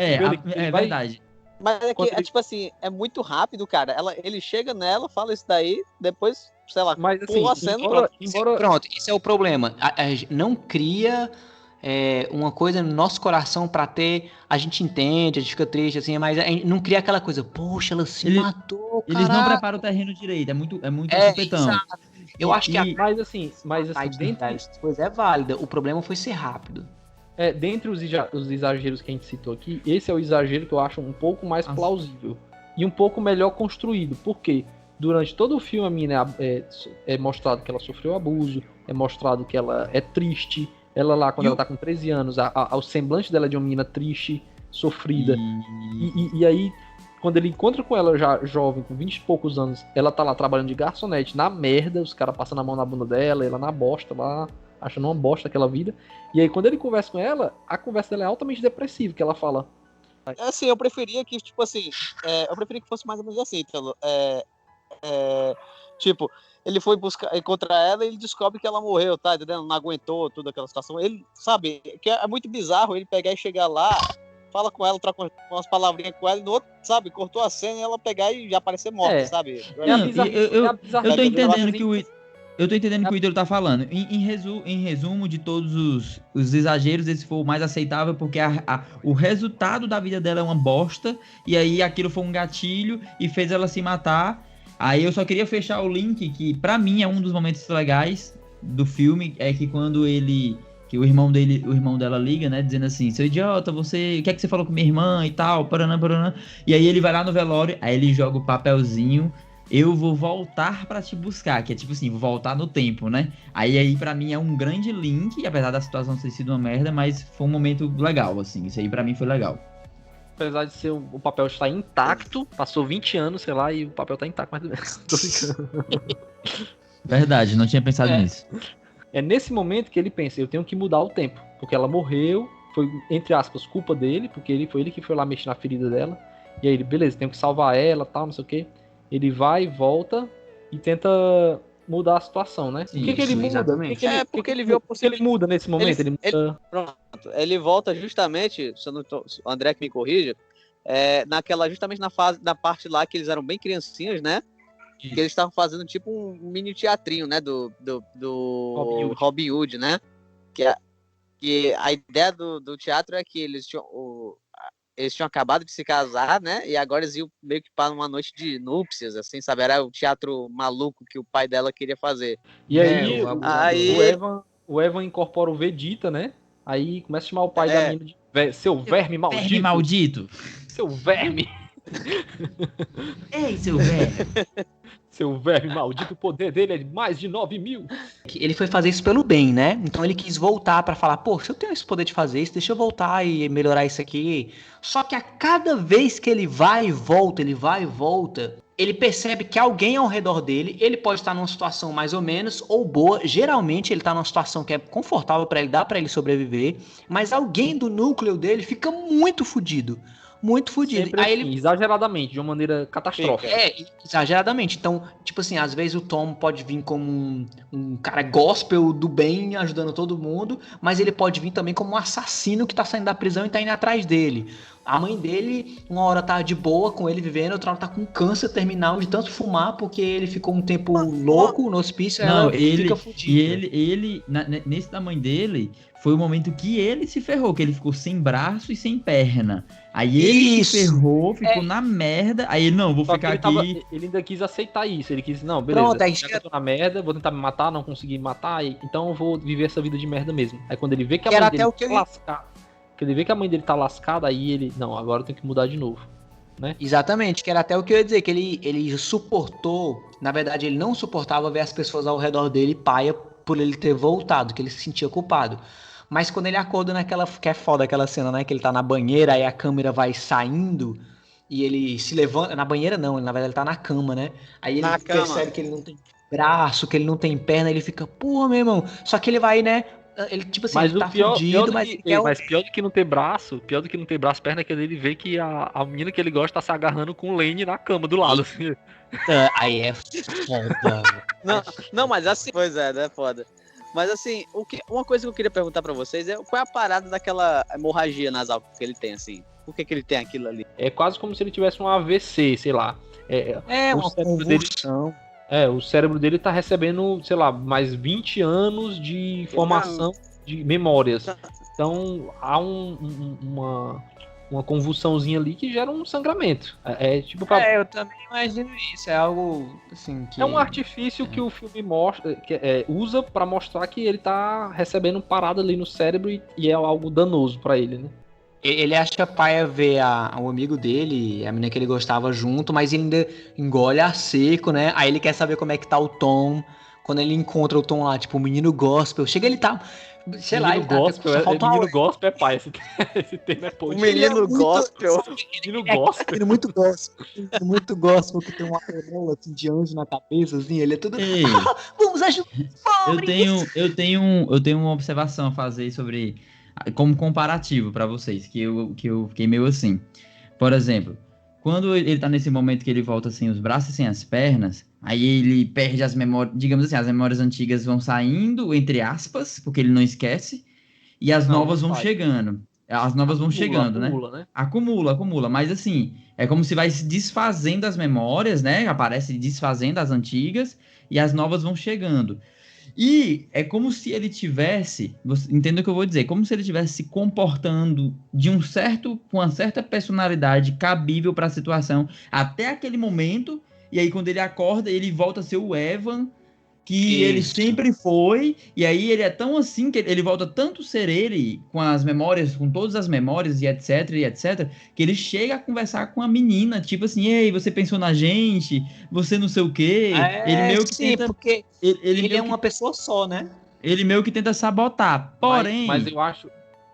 Verdade. Mas é que, tipo assim, é muito rápido, cara. Ele chega nela, fala isso daí, depois, sei lá, mas, assim, pula a cena. Pronto, esse é o problema. Não cria uma coisa no nosso coração pra ter... A gente entende, a gente fica triste, assim, mas a gente não cria aquela coisa, poxa, ela se matou, Eles não preparam o terreno direito, é muito supetão. Eu acho que mas assim, dentro das coisas é válida. O problema foi ser rápido. Dentre os exageros que a gente citou aqui, esse é o exagero que eu acho um pouco mais plausível e um pouco melhor construído. Porque durante todo o filme a menina é mostrado que ela sofreu abuso, é mostrado que ela é triste. Ela lá, quando ela tá com 13 anos, o semblante dela é de uma menina triste, sofrida. E aí, quando ele encontra com ela já jovem, com 20 e poucos anos, ela tá lá trabalhando de garçonete, na merda, os caras passando a mão na bunda dela, ela na bosta lá, achando uma bosta aquela vida. E aí, quando ele conversa com ela, a conversa dela é altamente depressiva, que ela fala... Assim, eu preferia que, tipo assim, eu preferia que fosse mais ou menos assim, então, tipo... Ele foi encontrar ela e ele descobre que ela morreu, tá entendendo? Não aguentou toda aquela situação. Ele, sabe, que é muito bizarro ele pegar e chegar lá, fala com ela, troca umas palavrinhas com ela, e no outro, sabe, cortou a cena e ela pegar e já aparecer morta, sabe? Eu tô entendendo que o Ídolo tá falando. Em resumo de todos os exageros, esse foi o mais aceitável, porque o resultado da vida dela é uma bosta, e aí aquilo foi um gatilho e fez ela se matar. Aí eu só queria fechar o link, que pra mim é um dos momentos legais do filme, é que quando que o irmão dela liga, né, dizendo assim, seu idiota, o que é que você falou com minha irmã e tal, paranã. E aí ele vai lá no velório, aí ele joga o papelzinho, eu vou voltar pra te buscar, que é tipo assim, vou voltar no tempo, né? Aí pra mim é um grande link, apesar da situação ter sido uma merda, mas foi um momento legal, assim, isso aí pra mim foi legal. Apesar de ser o papel estar intacto, passou 20 anos, sei lá, e o papel tá intacto, mas tô brincando. Verdade, não tinha pensado nisso. É nesse momento que ele pensa, eu tenho que mudar o tempo, porque ela morreu, foi, entre aspas, culpa dele, porque foi ele que foi lá mexer na ferida dela, e aí ele, beleza, tenho que salvar ela, tal, não sei o que. Ele vai, volta e tenta mudar a situação, né? Por que ele muda? Exatamente. Porque ele viu a possibilidade. Ele muda nesse momento, ele muda... Pronto, ele volta justamente, se eu não tô, o André que me corrija, justamente na parte lá que eles eram bem criancinhas, né? Isso. Que eles estavam fazendo tipo um mini teatrinho, né? Do Robin Hood, né? Que a ideia do teatro é que eles tinham acabado de se casar, né? E agora eles iam meio que para uma noite de núpcias, assim, sabe? Era o teatro maluco que o pai dela queria fazer. E aí o Evan incorpora o Vegeta, né? Aí começa a chamar o pai da menina de seu verme maldito. Verme maldito. Seu verme. Ei, seu verme. Seu verme maldito, o poder dele é de mais de 9.000. Ele foi fazer isso pelo bem, né? Então ele quis voltar pra falar, pô, se eu tenho esse poder de fazer isso, deixa eu voltar e melhorar isso aqui. Só que a cada vez que ele vai e volta, ele percebe que alguém ao redor dele, ele pode estar numa situação mais ou menos, ou boa, geralmente ele está numa situação que é confortável para ele, dá para ele sobreviver, mas alguém do núcleo dele fica muito fudido. Muito fudido. Sempre aí assim, exageradamente, de uma maneira catastrófica. Exageradamente. Então, tipo assim, às vezes o Tom pode vir como um cara gospel do bem, ajudando todo mundo, mas ele pode vir também como um assassino que tá saindo da prisão e tá indo atrás dele. A mãe dele, uma hora tá de boa com ele vivendo, outra hora tá com câncer terminal de tanto fumar, porque ele ficou um tempo louco no hospício, ele fica fudido. E ele nesse da mãe dele, foi o momento que ele se ferrou, que ele ficou sem braço e sem perna. Aí ele se ferrou, ficou na merda, aí ele, não, vou Só ficar aqui... Ele ainda quis aceitar isso, ele quis, não, beleza, Pronto, eu tô na merda, vou tentar me matar, não consegui me matar, então eu vou viver essa vida de merda mesmo. Aí quando ele vê que a mãe dele tá lascada, ele vê que a mãe dele tá lascada, aí ele, não, agora eu tenho que mudar de novo, né? Exatamente, que era até o que eu ia dizer, que ele suportou, na verdade ele não suportava ver as pessoas ao redor dele paia por ele ter voltado, que ele se sentia culpado. Mas quando ele acorda naquela, que é foda aquela cena, né, que ele tá na banheira, aí a câmera vai saindo e ele se levanta, na banheira não, na verdade ele tá na cama, né? Aí ele percebe que ele não tem braço, que ele não tem perna, ele fica, porra, meu irmão. Só que ele vai, né, ele tipo assim, Mas ele o tá pior, fudido, mas ele quer mas pior do que não ter braço, perna, é que ele vê que a menina que ele gosta tá se agarrando com o Lane na cama do lado, assim. Aí é foda. Não, mas assim, pois é, né, foda. Mas assim, uma coisa que eu queria perguntar pra vocês é qual é a parada daquela hemorragia nasal que ele tem, assim? Por que ele tem aquilo ali? É quase como se ele tivesse um AVC, sei lá. Uma convulsão. O cérebro dele tá recebendo, sei lá, mais 20 anos de formação de memórias. Então, há uma convulsãozinha ali que gera um sangramento. Eu também imagino isso. É algo, assim, que... É um artifício que o filme mostra, usa pra mostrar que ele tá recebendo parada ali no cérebro e é algo danoso pra ele, né? Ele acha paia ver o amigo dele, a menina que ele gostava junto, mas ele ainda engole a seco, né? Aí ele quer saber como é que tá o Tom. Quando ele encontra o Tom lá, tipo, o menino gospel. Chega, ele tá... Sei lá, ele gospel, menino gospel é pai. Esse termo é pô. O menino gospel. Menino gospel. Muito gospel, que tem uma coroa assim, de anjo na cabeça, assim. Ele é tudo... Ei, vamos ajudar. eu tenho uma observação a fazer sobre... Como comparativo pra vocês, que eu fiquei meio assim. Por exemplo, quando ele tá nesse momento que ele volta sem os braços e sem as pernas, aí ele perde as memórias, digamos assim, as memórias antigas vão saindo, entre aspas, porque ele não esquece, e as novas vão chegando. As novas vão chegando, né? Acumula, mas assim, é como se vai se desfazendo as memórias, né? Aparece desfazendo as antigas, e as novas vão chegando. E é como se ele tivesse, entenda o que eu vou dizer, como se ele tivesse se comportando com uma certa personalidade cabível para a situação até aquele momento, e aí quando ele acorda, ele volta a ser o Evan que ele sempre foi, e aí ele é tão assim, que ele volta tanto ser ele, com as memórias, com todas as memórias e etc, que ele chega a conversar com a menina, tipo assim, ei, você pensou na gente, você não sei o quê, ele meio que tenta... porque ele é uma pessoa só, né? Ele meio que tenta sabotar, porém... Mas eu acho...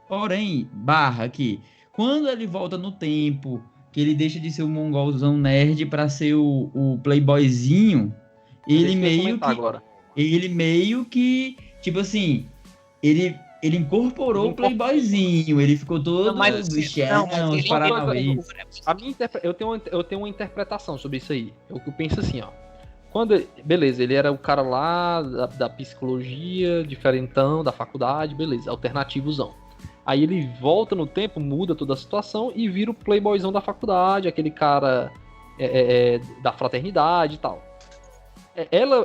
Porém, barra aqui, quando ele volta no tempo, que ele deixa de ser o mongolzão nerd pra ser o playboyzinho... Ele meio que, tipo assim, ele incorporou o playboyzinho, ele ficou todo Paranauê. Eu tenho uma interpretação sobre isso aí. Eu penso assim, ó. Beleza, ele era o cara lá da psicologia, diferentão, da faculdade, beleza, alternativozão. Aí ele volta no tempo, muda toda a situação e vira o playboyzão da faculdade, aquele cara da fraternidade e tal.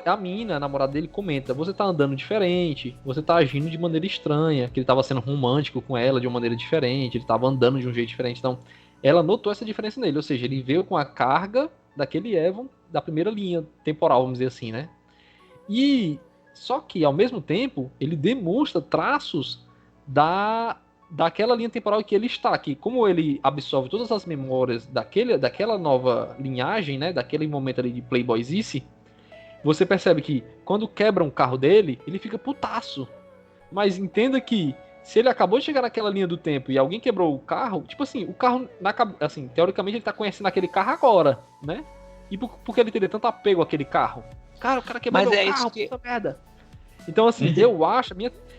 A menina, a namorada dele, comenta: você tá andando diferente, você tá agindo de maneira estranha, que ele tava sendo romântico com ela de uma maneira diferente, ele tava andando de um jeito diferente. Então, ela notou essa diferença nele, ou seja, ele veio com a carga daquele Evan da primeira linha temporal, vamos dizer assim, né? E só que, ao mesmo tempo, ele demonstra traços daquela linha temporal que ele está, que como ele absorve todas as memórias daquela nova linhagem, né, daquele momento ali de playboyzice, você percebe que quando quebra um carro dele, ele fica putaço. Mas entenda que se ele acabou de chegar naquela linha do tempo e alguém quebrou o carro, tipo assim, o carro, assim, teoricamente ele tá conhecendo aquele carro agora, né? E por que ele teria tanto apego àquele carro? Cara, o cara quebrou meu carro, puta merda. Então, assim, eu acho...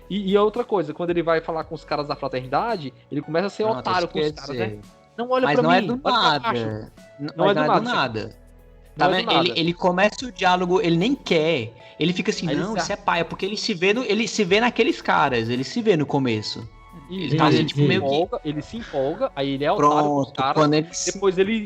E a outra coisa, quando ele vai falar com os caras da fraternidade, ele começa a ser otário com os caras, né? Não olha pra mim, olha pra baixo. Não é do nada. Tá vendo? Ele começa o diálogo, ele nem quer. Ele fica assim, não, isso é paia, porque ele se vê naqueles caras, ele se vê no começo. Ele se empolga, aí ele é otário com os caras,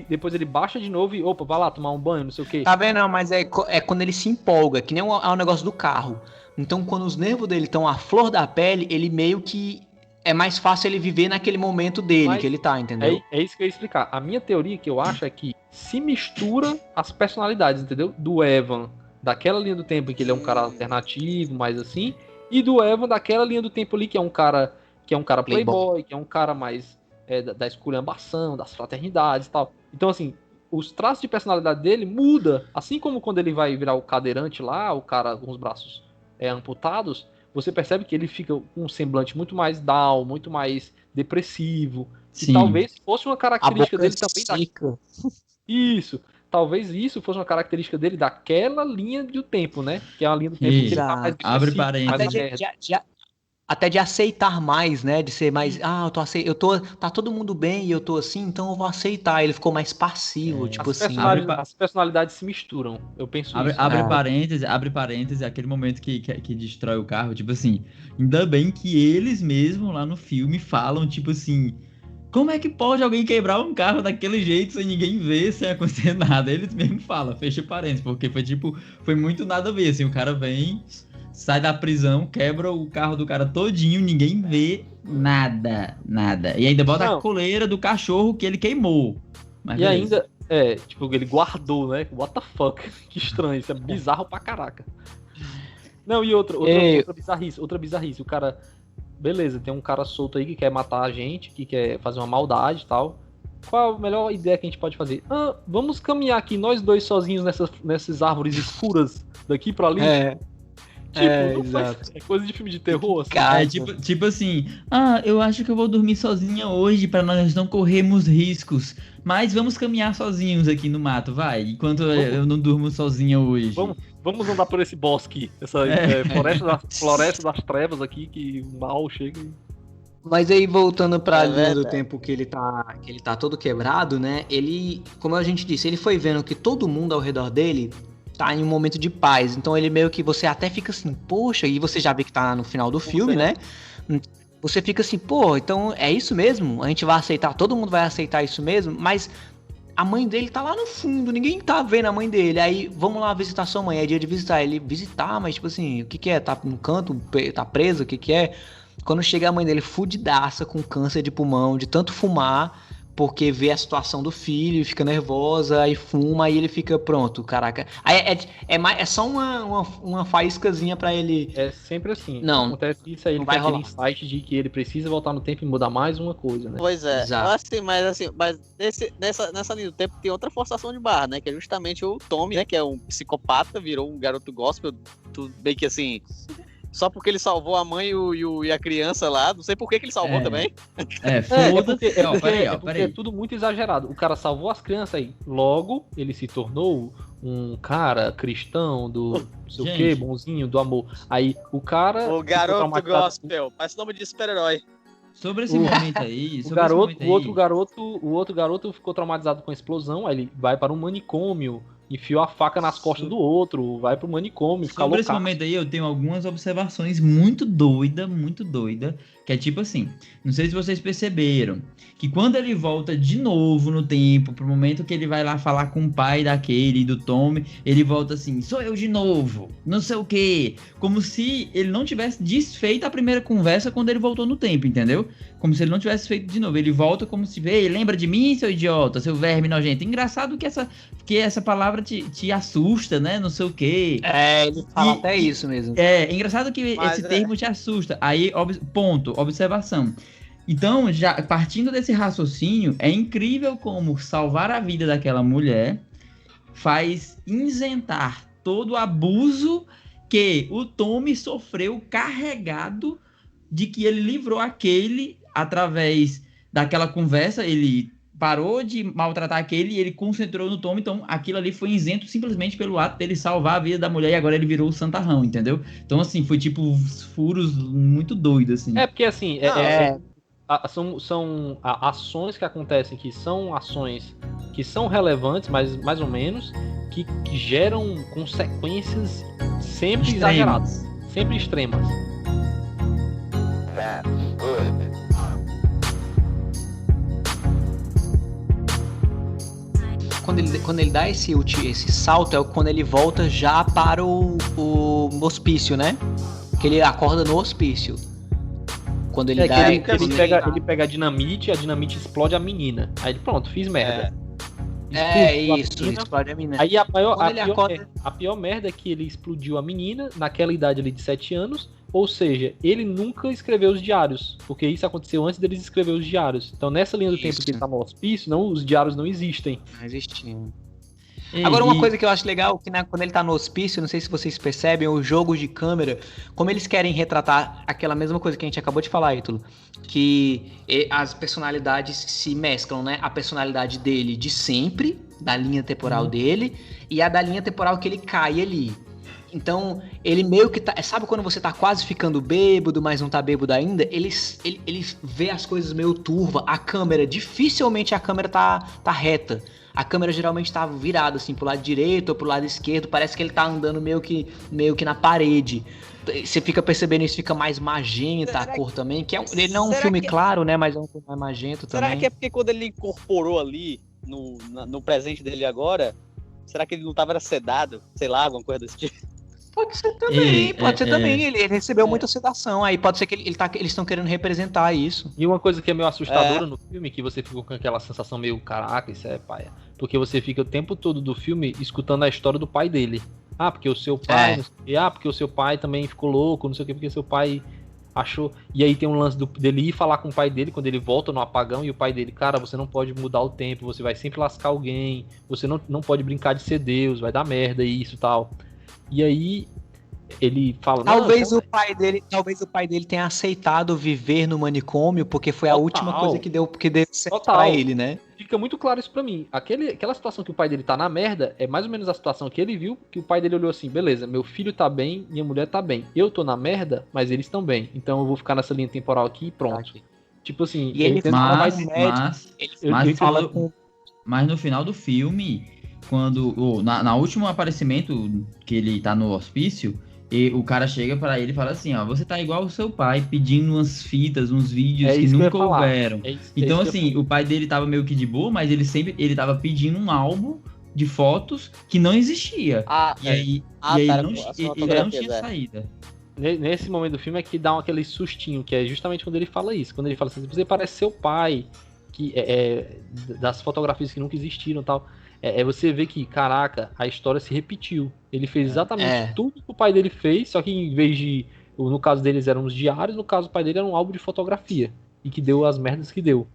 depois ele baixa de novo e, opa, vai lá tomar um banho, não sei o quê. Tá vendo? Não, mas é quando ele se empolga, que nem o negócio do carro. Então, quando os nervos dele estão à flor da pele, ele meio que... É mais fácil ele viver naquele momento dele, que ele tá, entendeu? É isso que eu ia explicar. A minha teoria que eu acho é que se mistura as personalidades, entendeu? Do Evan, daquela linha do tempo em que ele é um cara alternativo, mais assim, e do Evan daquela linha do tempo ali que é um cara playboy, que é um cara mais da esculhambação, das fraternidades e tal. Então, assim, os traços de personalidade dele muda, assim como quando ele vai virar o cadeirante lá, o cara com os braços amputados, você percebe que ele fica com um semblante muito mais down, muito mais depressivo. Sim. E talvez fosse uma característica dele também. Seca. Isso. Talvez isso fosse uma característica dele daquela linha do tempo, né? Que é uma linha do tempo que ele tá mais Abre depressivo, parênteses. mais Até de aceitar mais, né? De ser mais. Tá todo mundo bem e eu tô assim, então eu vou aceitar. Ele ficou mais passivo, tipo assim. As personalidades se misturam. Eu penso isso. Abre parênteses, aquele momento que destrói o carro, tipo assim, ainda bem que eles mesmos lá no filme falam, tipo assim, como é que pode alguém quebrar um carro daquele jeito sem ninguém ver, sem acontecer nada? Eles mesmos falam, fecha parênteses, porque foi muito nada a ver, assim, o cara vem, sai da prisão, quebra o carro do cara todinho, ninguém vê nada. E ainda bota a coleira do cachorro que ele queimou. Mas e beleza. Ainda, tipo, ele guardou, né? What the fuck? Que estranho, isso é bizarro pra caraca. Não, e outra bizarrice. O cara, beleza, tem um cara solto aí que quer matar a gente, que quer fazer uma maldade e tal. Qual a melhor ideia que a gente pode fazer? Vamos caminhar aqui nós dois sozinhos nessas árvores escuras daqui pra ali? É coisa de filme de terror, assim. Tipo assim, eu acho que eu vou dormir sozinha hoje pra nós não corrermos riscos. Mas vamos caminhar sozinhos aqui no mato, vai. Enquanto eu não durmo sozinha hoje. Vamos andar por esse bosque, essa floresta das trevas aqui, que o mal chega e... Mas aí, voltando pra linha do tempo que ele tá todo quebrado, né? Ele, como a gente disse, ele foi vendo que todo mundo ao redor dele tá em um momento de paz. Então ele meio que, você até fica assim, poxa, e você já vê que tá no final do filme, né? Você fica assim, pô, então é isso mesmo? A gente vai aceitar, todo mundo vai aceitar isso mesmo? Mas a mãe dele tá lá no fundo, ninguém tá vendo a mãe dele. Aí, vamos lá visitar sua mãe, é dia de visitar. Ele visitar, mas tipo assim, o que é? Tá no canto, tá preso, o que é? Quando chega a mãe dele fudidaça, com câncer de pulmão, de tanto fumar, porque vê a situação do filho, fica nervosa, aí fuma, aí ele fica pronto, caraca. Aí é só uma faíscazinha pra ele... É sempre assim. Não, acontece isso, aí ele tem aquele insight de que ele precisa voltar no tempo e mudar mais uma coisa, né? Pois é. Exato. Mas nessa linha do tempo tem outra forçação de barra, né? Que é justamente o Tommy, né? Que é um psicopata, virou um garoto gospel, tudo bem que assim... Só porque ele salvou a mãe e a criança lá. Não sei por que ele salvou também. Foda-se. Porque é tudo muito exagerado. O cara salvou as crianças aí. Logo, ele se tornou um cara cristão do não sei o que, bonzinho, do amor. Aí o cara... O garoto gospel. Parece nome de super-herói. Sobre esse momento aí... O outro garoto ficou traumatizado com a explosão. Aí ele vai para um manicômio. Enfiou a faca nas costas do outro, vai pro manicômio, fica louco. Sobre esse momento aí, eu tenho algumas observações muito doida, que é tipo assim, não sei se vocês perceberam, que quando ele volta de novo no tempo, pro momento que ele vai lá falar com o pai daquele, do Tommy, ele volta assim, sou eu de novo, não sei o quê, como se ele não tivesse desfeito a primeira conversa quando ele voltou no tempo, entendeu? Como se ele não tivesse feito de novo, ele volta como se, ei, lembra de mim, seu idiota, seu verme nojento. Engraçado que essa palavra te assusta, né, não sei o quê. Ele fala até isso mesmo. É engraçado que esse termo te assusta. Aí, observação. Então, já partindo desse raciocínio, é incrível como salvar a vida daquela mulher faz isentar todo o abuso que o Tommy sofreu carregado de que ele livrou aquele através daquela conversa, ele parou de maltratar aquele e ele concentrou no Tommy, então aquilo ali foi isento simplesmente pelo ato dele salvar a vida da mulher e agora ele virou o santarrão, entendeu? Então, assim, foi tipo furos muito doidos, assim. Porque assim, são ações que acontecem que são ações que são relevantes, mas mais ou menos, que geram consequências sempre exageradas, sempre extremas. Quando ele dá esse salto, é quando ele volta já para o hospício, né? Que ele acorda no hospício. Quando ele ele pega a dinamite explode a menina. Aí ele, pronto, fiz merda. Explode a menina. Aí a pior merda é que ele explodiu a menina naquela idade ali de 7 anos. Ou seja, ele nunca escreveu os diários, porque isso aconteceu antes deles escrever os diários. Então, nessa linha do tempo que ele tá no hospício, os diários não existem. Não existiam. Agora, uma coisa que eu acho legal, que quando ele tá no hospício, não sei se vocês percebem, os jogos de câmera, como eles querem retratar aquela mesma coisa que a gente acabou de falar, Ítalo, que as personalidades se mesclam, né? A personalidade dele de sempre, da linha temporal dele, e a da linha temporal que ele cai ali. Então, ele meio que tá... Sabe quando você tá quase ficando bêbado, mas não tá bêbado ainda? Ele vê as coisas meio turva, a câmera, dificilmente a câmera tá reta. A câmera geralmente tá virada, assim, pro lado direito ou pro lado esquerdo. Parece que ele tá andando meio que na parede. Você fica percebendo isso, fica mais magenta a cor também. Ele não é um filme claro, né? Mas é um filme mais magento também. Será que é porque quando ele incorporou ali no presente dele agora, será que ele não tava sedado? Sei lá, alguma coisa desse tipo? Pode ser também, também. Ele recebeu muita sedação. Aí pode ser que eles estão querendo representar isso. E uma coisa que é meio assustadora no filme, que você fica com aquela sensação meio, caraca, isso é paia. Porque você fica o tempo todo do filme escutando a história do pai dele. Ah, porque o seu pai... porque o seu pai também ficou louco, não sei o que, porque seu pai achou... E aí tem um lance dele ir falar com o pai dele quando ele volta no apagão, e o pai dele, cara, você não pode mudar o tempo, você vai sempre lascar alguém, você não pode brincar de ser Deus, vai dar merda isso e tal. E aí ele fala... Talvez o pai dele tenha aceitado viver no manicômio, porque foi a última coisa que deu certo pra ele, né? Fica muito claro isso pra mim. Aquela situação que o pai dele tá na merda é mais ou menos a situação que ele viu, que o pai dele olhou assim, beleza, meu filho tá bem, minha mulher tá bem. Eu tô na merda, mas eles estão bem. Então eu vou ficar nessa linha temporal aqui e pronto. Tipo assim... E ele mas no final do filme... Quando na último aparecimento que ele tá no hospício, o cara chega pra ele e fala assim, ó, você tá igual o seu pai, pedindo umas fitas, uns vídeos que nunca houveram. Então assim, o pai dele tava meio que de boa, mas ele tava pedindo um álbum de fotos que não existia. Ele não tinha saída. Nesse momento do filme é que dá aquele sustinho, que é justamente quando ele fala isso. Quando ele fala assim, você parece seu pai, que das fotografias que nunca existiram e tal. Você vê que, caraca, a história se repetiu. Ele fez exatamente tudo que o pai dele fez, só que em vez de... No caso deles eram os diários, no caso do pai dele era um álbum de fotografia. E que deu as merdas que deu.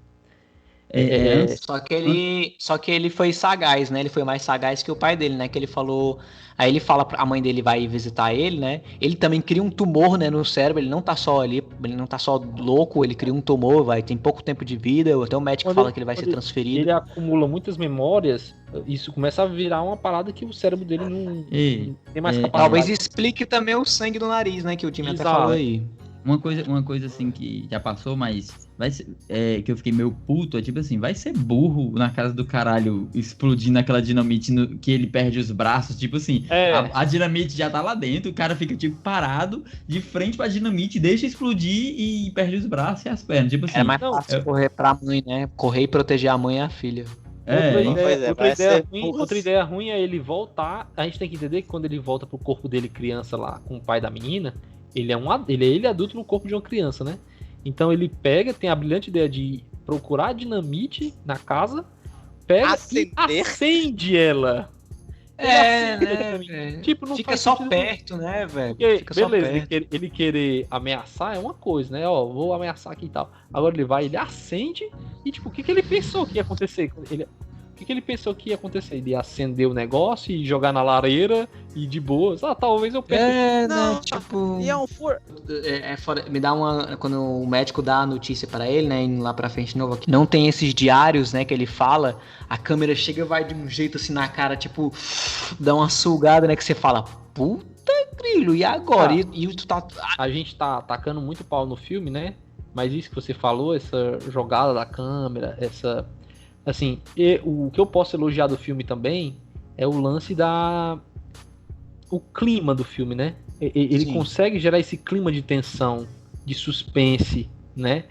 Só que ele foi sagaz, né? Ele foi mais sagaz que o pai dele, né? Que ele falou... Aí ele fala, a mãe dele vai visitar ele, né? Ele também cria um tumor, né, no cérebro. Ele não tá só ali, ele não tá só louco, ele cria um tumor, tem pouco tempo de vida. Até o médico fala que ele vai ser transferido. Ele acumula muitas memórias, isso começa a virar uma parada que o cérebro dele não tem mais capacidade. Talvez explique também o sangue no nariz, né? Que o time até falou aí. Uma coisa assim que já passou, mas vai ser, que eu fiquei meio puto, é tipo assim, vai ser burro na casa do caralho explodindo aquela dinamite que ele perde os braços, tipo assim, a dinamite já tá lá dentro, o cara fica tipo parado de frente pra dinamite, deixa explodir e perde os braços e as pernas, tipo assim. É mais fácil correr pra mãe, né? Correr e proteger a mãe e a filha. Outra ideia ruim é ele voltar. A gente tem que entender que quando ele volta pro corpo dele criança lá com o pai da menina, ele é ele adulto no corpo de uma criança, né? Então ele tem a brilhante ideia de procurar dinamite na casa, pega e acende ela. Né? Tipo, não fica só perto, né, velho? Beleza, ele querer ameaçar é uma coisa, né? Ó, vou ameaçar aqui e tal. Agora ele acende e, tipo, o que ele pensou que ia acontecer? O que ele pensou que ia acontecer? Ele ia acender o negócio e jogar na lareira e de boas. Talvez eu pense. Né? Tipo. E é um me dá uma. Quando o médico dá a notícia pra ele, né? Indo lá pra frente de novo aqui. Não tem esses diários, né? Que ele fala. A câmera chega e vai de um jeito assim na cara, tipo. Dá uma sugada, né? Que você fala. Puta grilo, e agora? A gente tá atacando muito pau no filme, né? Mas isso que você falou, essa jogada da câmera, essa. Assim, o que eu posso elogiar do filme também é o lance o clima do filme, né? Ele consegue gerar esse clima de tensão, de suspense, né?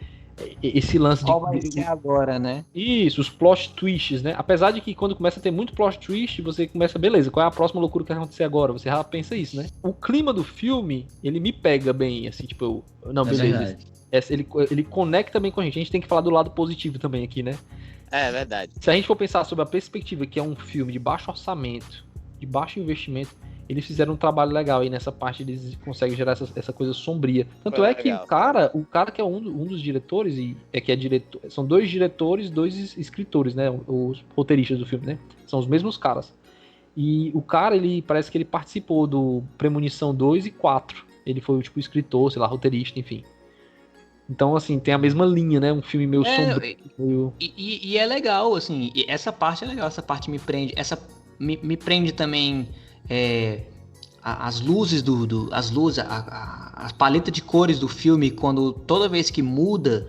Esse lance Qual vai ser agora, né? Isso, os plot twists, né? Apesar de que quando começa a ter muito plot twist, você começa, beleza, qual é a próxima loucura que vai acontecer agora? Você já pensa isso, né? O clima do filme, ele me pega bem, assim, tipo, não, beleza. Ele conecta bem com a gente tem que falar do lado positivo também aqui, né? É verdade. Se a gente for pensar sobre a perspectiva que é um filme de baixo orçamento, de baixo investimento, eles fizeram um trabalho legal aí nessa parte, eles conseguem gerar essa coisa sombria. Tanto é que o cara que é um dos diretores, são 2 diretores, 2 escritores, né? Os roteiristas do filme, né? São os mesmos caras. E o cara, ele parece que ele participou do Premonição 2 e 4. Ele foi, tipo, escritor, sei lá, roteirista, enfim. Então, assim, tem a mesma linha, né? Um filme meio sombrio. Meio... E é legal, assim, essa parte é legal, essa parte me prende. Me prende também as luzes a paleta de cores do filme, quando toda vez que muda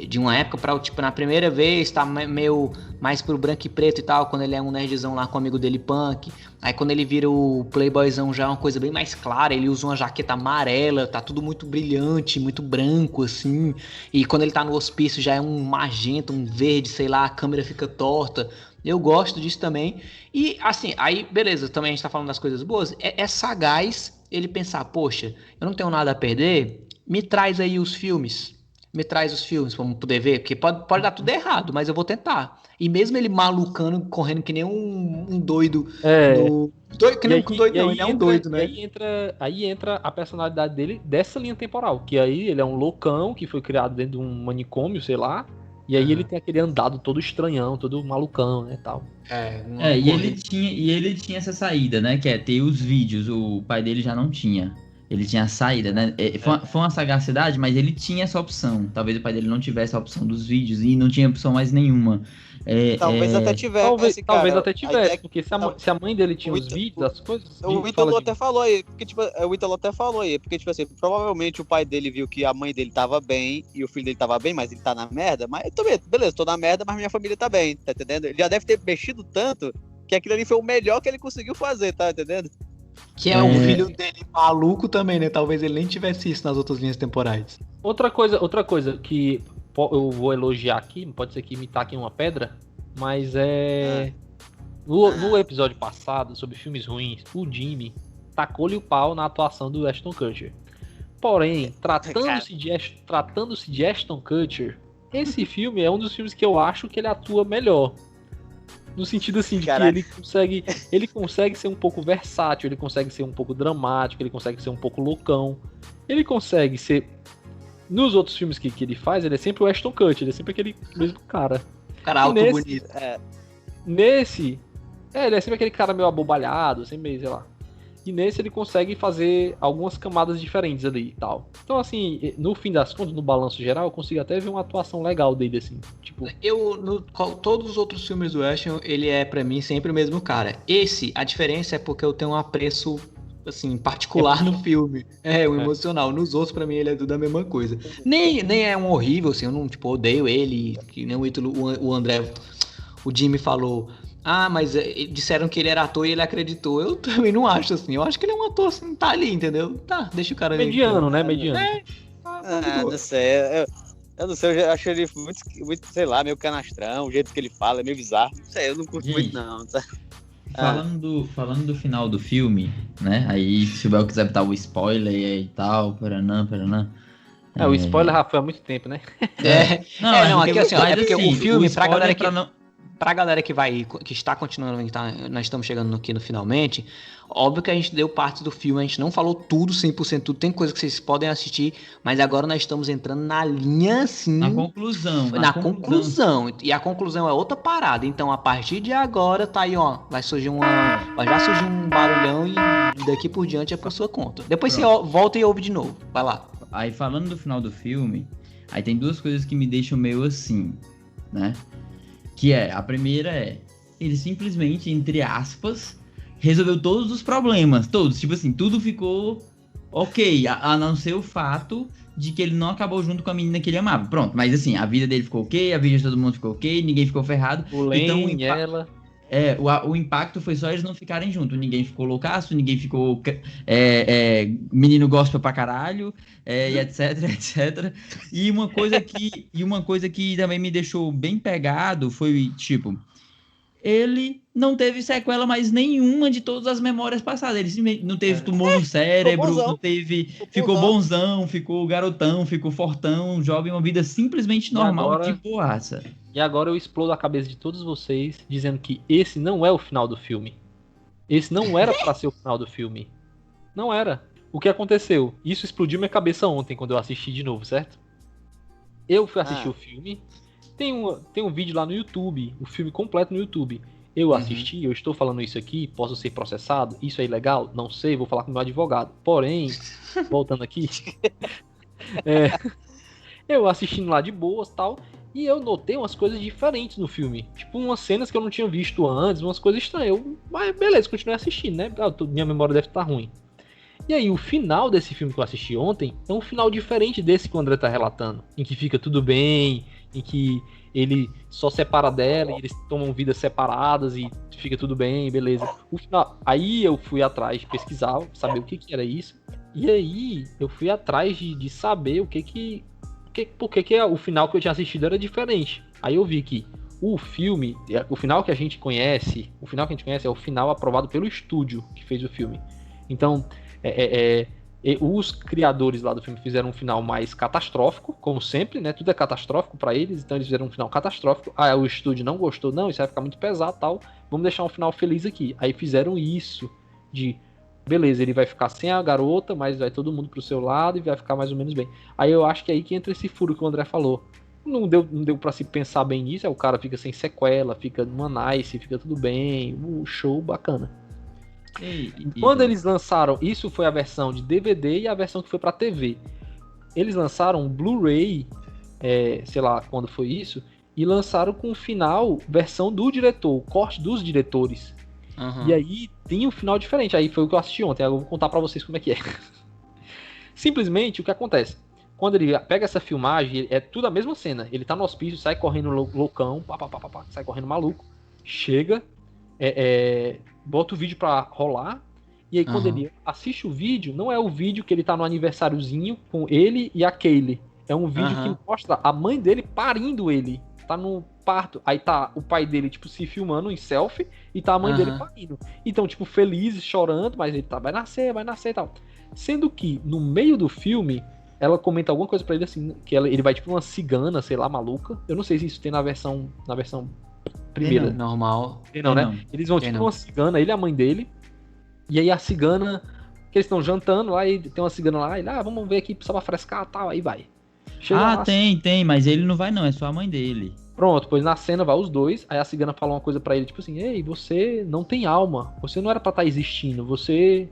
de uma época pra, tipo, na primeira vez tá meio mais pro branco e preto e tal, quando ele é um nerdzão lá com o amigo dele punk, aí quando ele vira o playboyzão já é uma coisa bem mais clara, ele usa uma jaqueta amarela, tá tudo muito brilhante, muito branco assim, e quando ele tá no hospício já é um magenta, um verde, sei lá, a câmera fica torta. Eu gosto disso também. E assim, aí beleza, também a gente tá falando das coisas boas, é sagaz ele pensar, poxa, eu não tenho nada a perder, me traz aí os filmes. Me traz os filmes pra poder ver, porque pode dar tudo errado, mas eu vou tentar. E mesmo ele malucando, correndo que nem um doido. Que nem um doido, não, ele é um doido, né? Aí entra a personalidade dele dessa linha temporal. Que aí ele é um loucão que foi criado dentro de um manicômio, sei lá. E aí ele tem aquele andado todo estranhão, todo malucão, né, tal. E ele tinha essa saída, né, que é ter os vídeos. O pai dele já não tinha. Ele tinha a saída, né? Foi uma sagacidade, mas ele tinha essa opção. Talvez o pai dele não tivesse a opção dos vídeos e não tinha opção mais nenhuma. Talvez até tivesse. Talvez até tivesse, porque se a mãe dele tinha os vídeos, as coisas. O Ítalo até falou aí, porque tipo, porque tipo assim, provavelmente o pai dele viu que a mãe dele tava bem e o filho dele tava bem, mas ele tá na merda. Mas também, beleza, tô na merda, mas minha família tá bem, tá entendendo? Ele já deve ter mexido tanto que aquilo ali foi o melhor que ele conseguiu fazer, tá entendendo? Que é o filho dele maluco também, né? Talvez ele nem tivesse isso nas outras linhas temporais. Outra coisa que eu vou elogiar aqui, pode ser que me taquem uma pedra, mas no episódio passado, sobre filmes ruins, o Jimmy tacou-lhe o pau na atuação do Ashton Kutcher. Porém, tratando-se de Ashton Kutcher, esse filme é um dos filmes que eu acho que ele atua melhor. No sentido assim, de que ele consegue ser um pouco versátil, ele consegue ser um pouco dramático, ele consegue ser um pouco loucão. Ele consegue ser... Nos outros filmes que ele faz, ele é sempre o Ashton Kutcher, ele é sempre aquele mesmo cara. Cara alto, bonito. Nesse... ele é sempre aquele cara meio abobalhado, sempre meio, sei lá. E nesse ele consegue fazer algumas camadas diferentes ali e tal. Então, assim, no fim das contas, no balanço geral, eu consigo até ver uma atuação legal dele, assim. Tipo... Todos os outros filmes do Ashton, ele é, pra mim, sempre o mesmo cara. Esse, a diferença é porque eu tenho um apreço, assim, particular no filme. Emocional. Nos outros, pra mim, ele é tudo a mesma coisa. Nem é um horrível, assim, eu não, tipo, odeio ele, que nem o André, o Jimmy falou... mas disseram que ele era ator e ele acreditou. Eu também não acho assim. Eu acho que ele é um ator assim, tá ali, entendeu? Tá, deixa o cara ali. Mediano, né? Mediano. Não sei. Eu não sei, eu acho ele muito, sei lá, meio canastrão. O jeito que ele fala é meio bizarro. Não sei, eu não curto muito, não. Tá? Falando do final do filme, né? Aí, se o Bel quiser botar o spoiler e tal, paranã. O spoiler já foi há muito tempo, né? Aqui assim, é porque o filme, pra galera que... não... Pra galera que está continuando, nós estamos chegando aqui no finalmente, óbvio que a gente deu parte do filme, a gente não falou tudo, 100% tudo, tem coisa que vocês podem assistir, mas agora nós estamos entrando na linha, assim... Na conclusão. E a conclusão é outra parada, então a partir de agora, tá aí, ó, vai já surgir um barulhão e daqui por diante é por sua conta. Depois você volta e ouve de novo, vai lá. Aí falando do final do filme, aí tem duas coisas que me deixam meio assim, né? Que a primeira ele simplesmente, entre aspas, resolveu todos os problemas, todos, tipo assim, tudo ficou ok, a não ser o fato de que ele não acabou junto com a menina que ele amava, pronto, mas assim, a vida dele ficou ok, a vida de todo mundo ficou ok, ninguém ficou ferrado. O impacto foi só eles não ficarem juntos, ninguém ficou loucaço, ninguém ficou menino gospel pra caralho, e etc. E uma coisa que também me deixou bem pegado foi, tipo, ele não teve sequela mais nenhuma de todas as memórias passadas. Ele simplesmente não teve tumor no cérebro, ficou bonzão, ficou garotão, ficou fortão, jovem, uma vida simplesmente normal, de boaça. E agora eu explodo a cabeça de todos vocês dizendo que esse não é o final do filme. Esse não era pra ser o final do filme. Não era. O que aconteceu? Isso explodiu minha cabeça ontem quando eu assisti de novo, certo? Eu fui assistir o filme. Tem um vídeo lá no YouTube, o filme completo no YouTube. Eu assisti, eu estou falando isso aqui, posso ser processado? Isso é ilegal? Não sei, vou falar com o meu advogado. Porém, voltando aqui, eu assistindo lá de boas e tal, e eu notei umas coisas diferentes no filme. Tipo, umas cenas que eu não tinha visto antes, umas coisas estranhas. Mas beleza, continuei assistindo, né? Minha memória deve estar ruim. E aí, o final desse filme que eu assisti ontem é um final diferente desse que o André tá relatando. Em que fica tudo bem, em que ele só separa dela, e eles tomam vidas separadas e fica tudo bem, beleza. O final, aí eu fui atrás de pesquisar, saber o que era isso. E aí eu fui atrás de saber por que o final que eu tinha assistido era diferente. Aí eu vi que o final que a gente conhece é o final aprovado pelo estúdio que fez o filme. Então, os criadores lá do filme fizeram um final mais catastrófico, como sempre, né? Tudo é catastrófico pra eles, então eles fizeram um final catastrófico. Ah, o estúdio não gostou, não, isso vai ficar muito pesado e tal, vamos deixar um final feliz aqui. Aí fizeram isso, beleza, ele vai ficar sem a garota, mas vai todo mundo pro seu lado e vai ficar mais ou menos bem. Aí eu acho que é aí que entra esse furo que o André falou. Não deu pra se pensar bem nisso, aí o cara fica sem sequela, fica numa nice, fica tudo bem, show, bacana. Quando eles lançaram, isso foi a versão de DVD e a versão que foi pra TV. Eles lançaram um Blu-ray, sei lá quando foi isso, e lançaram com o final, versão do diretor, o corte dos diretores. E aí tem um final diferente. Aí foi o que eu assisti ontem. Aí eu vou contar pra vocês como é que é. Simplesmente o que acontece? Quando ele pega essa filmagem, é tudo a mesma cena. Ele tá no hospício, sai correndo loucão, sai correndo maluco, chega, bota o vídeo pra rolar. E aí quando ele assiste o vídeo, não é o vídeo que ele tá no aniversáriozinho com ele e a Kaylee. É um vídeo que mostra a mãe dele parindo ele. Tá no parto. Aí tá o pai dele, tipo, se filmando em selfie e tá a mãe dele parindo. Então, tipo, felizes, chorando, mas ele tá, vai nascer e tal. Sendo que, no meio do filme, ela comenta alguma coisa pra ele assim, que ele vai, tipo, uma cigana, sei lá, maluca. Eu não sei se isso tem na versão primeira. Normal. Tem não, né? Não. Eles vão, tipo, uma cigana, ele e a mãe dele. E aí a cigana, que eles estão jantando lá, e tem uma cigana lá, ele, vamos ver aqui, só pra frescar e tal, aí vai. Chega lá, tem, mas ele não vai não, é só a mãe dele. Pronto, pois na cena vai os dois, aí a cigana fala uma coisa pra ele, tipo assim, ei, você não tem alma, você não era pra estar existindo, você...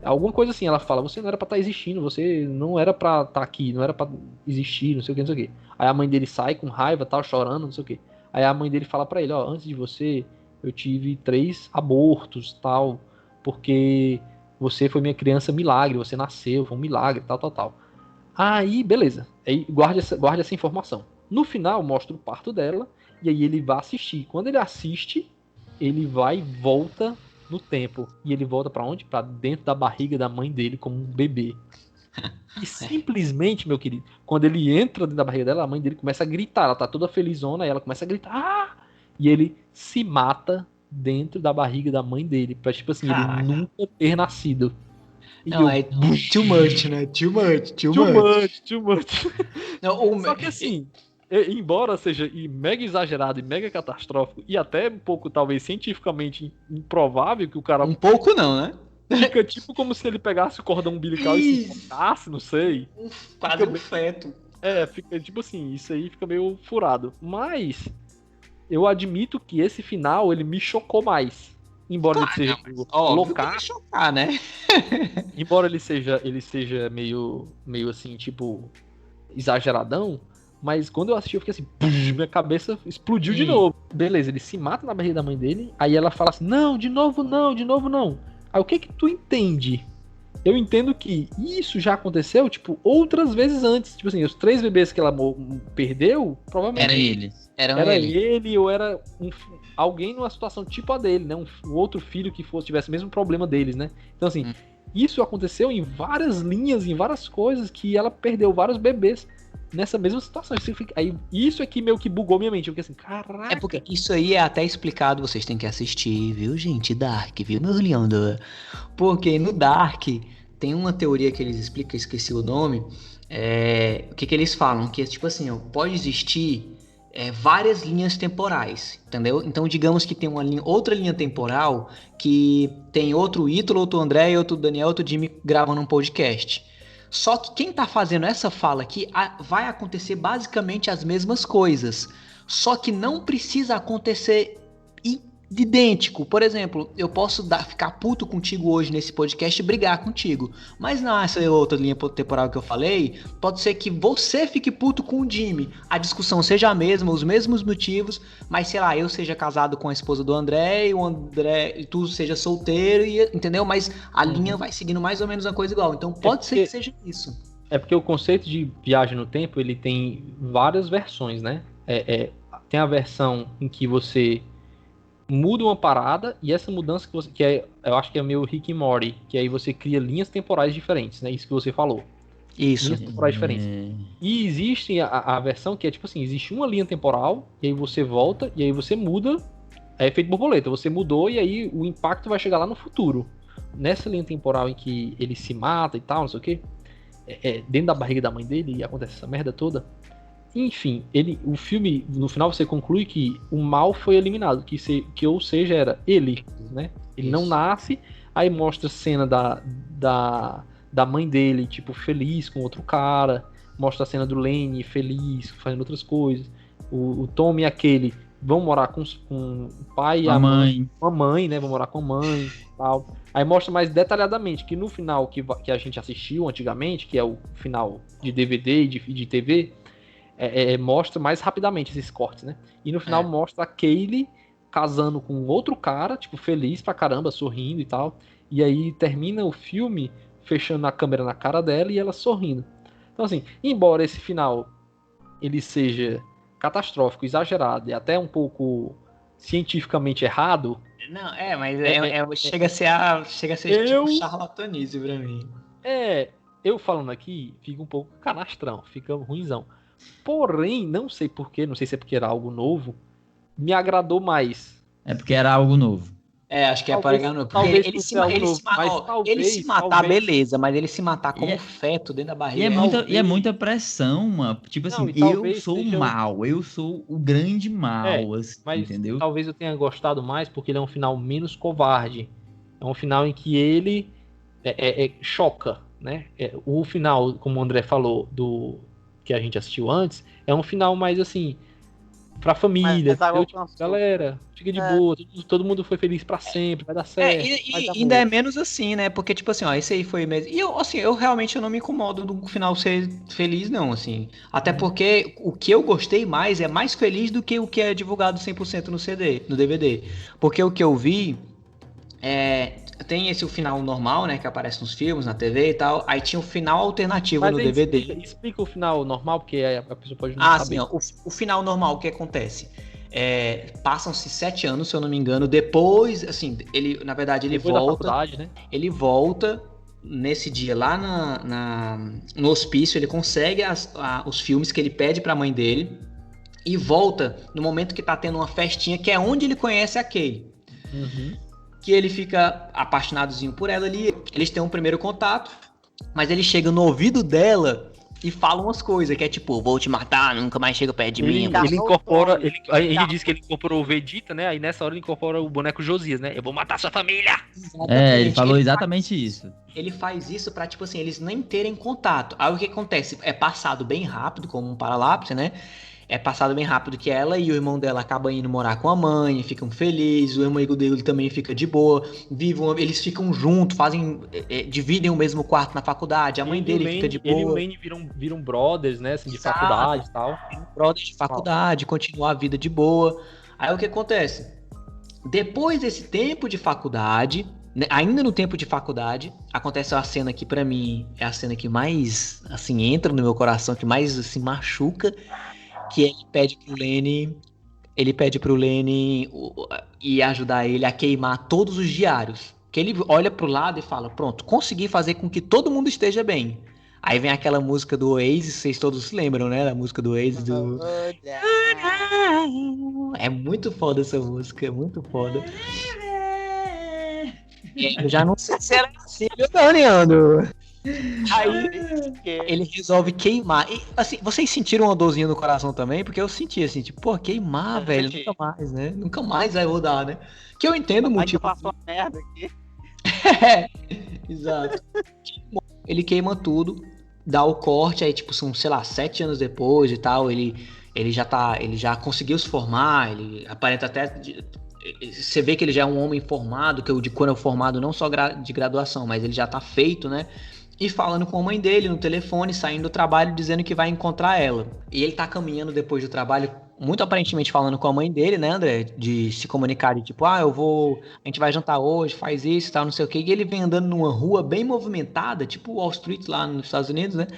Alguma coisa assim, ela fala, você não era pra estar existindo, você não era pra estar aqui, não era pra existir, não sei o que, não sei o que. Aí a mãe dele sai com raiva, tal, chorando, não sei o que. Aí a mãe dele fala pra ele, antes de você, eu tive 3 abortos, tal, porque você foi minha criança milagre, você nasceu, foi um milagre, tal. Aí, beleza. Aí guarde essa informação. No final, mostra o parto dela, e aí ele vai assistir. Quando ele assiste, ele vai e volta no tempo. E ele volta pra onde? Pra dentro da barriga da mãe dele, como um bebê. E simplesmente, meu querido, quando ele entra dentro da barriga dela, a mãe dele começa a gritar. Ela tá toda felizona, e ela começa a gritar. E ele se mata dentro da barriga da mãe dele. Pra, tipo assim, ele nunca ter nascido. Não, é too much, né? Too much. Não, só que assim, embora seja mega exagerado e mega catastrófico, e até um pouco, talvez, cientificamente improvável que o cara... Um pouco não, né? Fica tipo como se ele pegasse o cordão umbilical e se cortasse, não sei. Quase um feto. Fica tipo assim, isso aí fica meio furado. Mas eu admito que esse final, ele me chocou mais. Embora ele seja loucar, chocar, né? Embora ele seja meio assim, tipo, exageradão, mas quando eu assisti eu fiquei assim, minha cabeça explodiu de novo. Beleza, ele se mata na barriga da mãe dele, aí ela fala assim, não, de novo não. Aí o que tu entende? Eu entendo que isso já aconteceu, tipo, outras vezes antes. Tipo assim, os 3 bebês que ela perdeu, provavelmente... Era ele ou era alguém numa situação tipo a dele, né? Um outro filho que tivesse o mesmo problema deles, né? Então, assim, isso aconteceu em várias linhas, em várias coisas, que ela perdeu vários bebês nessa mesma situação. Aí, isso aqui meio que bugou minha mente. Eu fiquei assim, caraca. É porque isso aí é até explicado, vocês têm que assistir, viu, gente? Dark, viu, meus lindos? Porque no Dark tem uma teoria que eles explicam, esqueci o nome. O que eles falam? Que é tipo assim, pode existir várias linhas temporais, entendeu? Então, digamos que tem outra linha temporal que tem outro Ítalo, outro André, outro Daniel, outro Jimmy gravando um podcast. Só que quem tá fazendo essa fala aqui vai acontecer basicamente as mesmas coisas. Só que não precisa acontecer idêntico. Por exemplo, eu posso ficar puto contigo hoje nesse podcast e brigar contigo. Mas nessa outra linha temporal que eu falei, pode ser que você fique puto com o Jimmy. A discussão seja a mesma, os mesmos motivos, mas sei lá, eu seja casado com a esposa do André e o André e tu seja solteiro, entendeu? Mas a linha vai seguindo mais ou menos uma coisa igual. Então pode ser que seja isso. É porque o conceito de viagem no tempo, ele tem várias versões, né? Tem a versão em que você muda uma parada e essa mudança eu acho que é meio Rick e Morty, que aí você cria linhas temporais diferentes, né? Isso que você falou. Isso. Linhas temporais diferentes. E existe a versão que é tipo assim, existe uma linha temporal e aí você volta e aí você muda, é efeito borboleta, você mudou e aí o impacto vai chegar lá no futuro. Nessa linha temporal em que ele se mata e tal, não sei o quê, dentro da barriga da mãe dele e acontece essa merda toda. Enfim, o filme, no final você conclui que o mal foi eliminado, que ou seja, era ele, né? Ele não nasce, aí mostra a cena da mãe dele, tipo, feliz com outro cara, mostra a cena do Lenny feliz, fazendo outras coisas. O Tom e aquele vão morar com o pai e a mãe. Com a mãe, né? Vão morar com a mãe e tal. Aí mostra mais detalhadamente que no final que a gente assistiu antigamente, que é o final de DVD e de TV, mostra mais rapidamente esses cortes, né? E no final mostra a Kaylee casando com outro cara, tipo, feliz pra caramba, sorrindo e tal. E aí termina o filme fechando a câmera na cara dela e ela sorrindo. Então, assim, embora esse final ele seja catastrófico, exagerado e até um pouco cientificamente errado... Não, mas chega a ser tipo charlatanice pra mim. Eu falando aqui, fica um pouco canastrão, fica ruinzão. Porém, não sei porquê, não sei se é porque era algo novo, me agradou mais. É porque era algo novo. Acho que é para novo. Ele se matar, beleza, mas ele se matar como feto dentro da barriga. E é muita pressão, mano. Tipo assim, eu sou o mal, eu sou o grande mal, assim, mas entendeu? Talvez eu tenha gostado mais porque ele é um final menos covarde. É um final em que ele choca, né? O final, como o André falou, que a gente assistiu antes, é um final mais assim, pra família, galera, fica de boa, todo mundo foi feliz pra sempre, vai dar certo. E ainda é menos assim, né? Porque, tipo assim, esse aí foi mesmo. E eu realmente não me incomodo do final ser feliz, não, assim. Até porque o que eu gostei mais é mais feliz do que o que é divulgado 100% no DVD. Porque o que eu vi tem o final normal, né, que aparece nos filmes, na TV e tal. Aí tinha o final alternativo no DVD. Explica o final normal, porque a pessoa pode não saber. Sim, o final normal, o que acontece? Passam-se 7 anos, se eu não me engano. Depois, assim, ele, na verdade, ele depois volta. Da faculdade, né? Ele volta nesse dia lá no hospício. Ele consegue os filmes que ele pede pra mãe dele. E volta no momento que tá tendo uma festinha, que é onde ele conhece a Kay. Que ele fica apaixonadozinho por ela ali, eles têm um primeiro contato, mas ele chega no ouvido dela e fala umas coisas, que é tipo, vou te matar, nunca mais chega perto de mim. Ele incorpora, a gente disse que ele incorporou o Vegeta, né? Aí nessa hora ele incorpora o boneco Josias, né? Eu vou matar sua família! Ele falou exatamente isso. Ele faz isso pra, tipo assim, eles nem terem contato. Aí o que acontece? É passado bem rápido, como um paralapse, né? É passado bem rápido que ela e o irmão dela acabam indo morar com a mãe, ficam felizes, o amigo dele também fica de boa, eles ficam juntos, dividem o mesmo quarto na faculdade, a mãe dele fica de boa. Ele e o Lenny viram brothers, né, assim, de faculdade e tal. Brothers de faculdade, continuar a vida de boa. Aí o que acontece? Depois desse tempo de faculdade, né, ainda no tempo de faculdade, acontece uma cena que pra mim é a cena que mais, assim, entra no meu coração, que mais, assim, machuca, que ele pede pro Lenny ir ajudar ele a queimar todos os diários. Que ele olha pro lado e fala, pronto, consegui fazer com que todo mundo esteja bem. Aí vem aquela música do Oasis, vocês todos se lembram, né? Da música do Oasis do... É muito foda essa música, é muito foda. Eu já não sei se era assim, viu, Leandro? Aí ele resolve queimar. E, assim, vocês sentiram uma dorzinha no coração também? Porque eu senti assim, tipo, pô, queimar, velho, nunca mais, né? Nunca mais vai rodar, né? Que eu entendo o motivo. Passou a merda aqui. Exato. Ele queima tudo, dá o corte, aí, tipo, são, sei lá, 7 anos depois e tal, ele já conseguiu se formar, ele aparenta até Você vê que ele já é um homem formado, que eu de quando é formado não só de graduação, mas ele já tá feito, né? E falando com a mãe dele no telefone, saindo do trabalho, dizendo que vai encontrar ela. E ele tá caminhando depois do trabalho, muito aparentemente falando com a mãe dele, né, André? De se comunicar, de tipo, a gente vai jantar hoje, faz isso e tal, não sei o quê. E ele vem andando numa rua bem movimentada, tipo Wall Street lá nos Estados Unidos, né?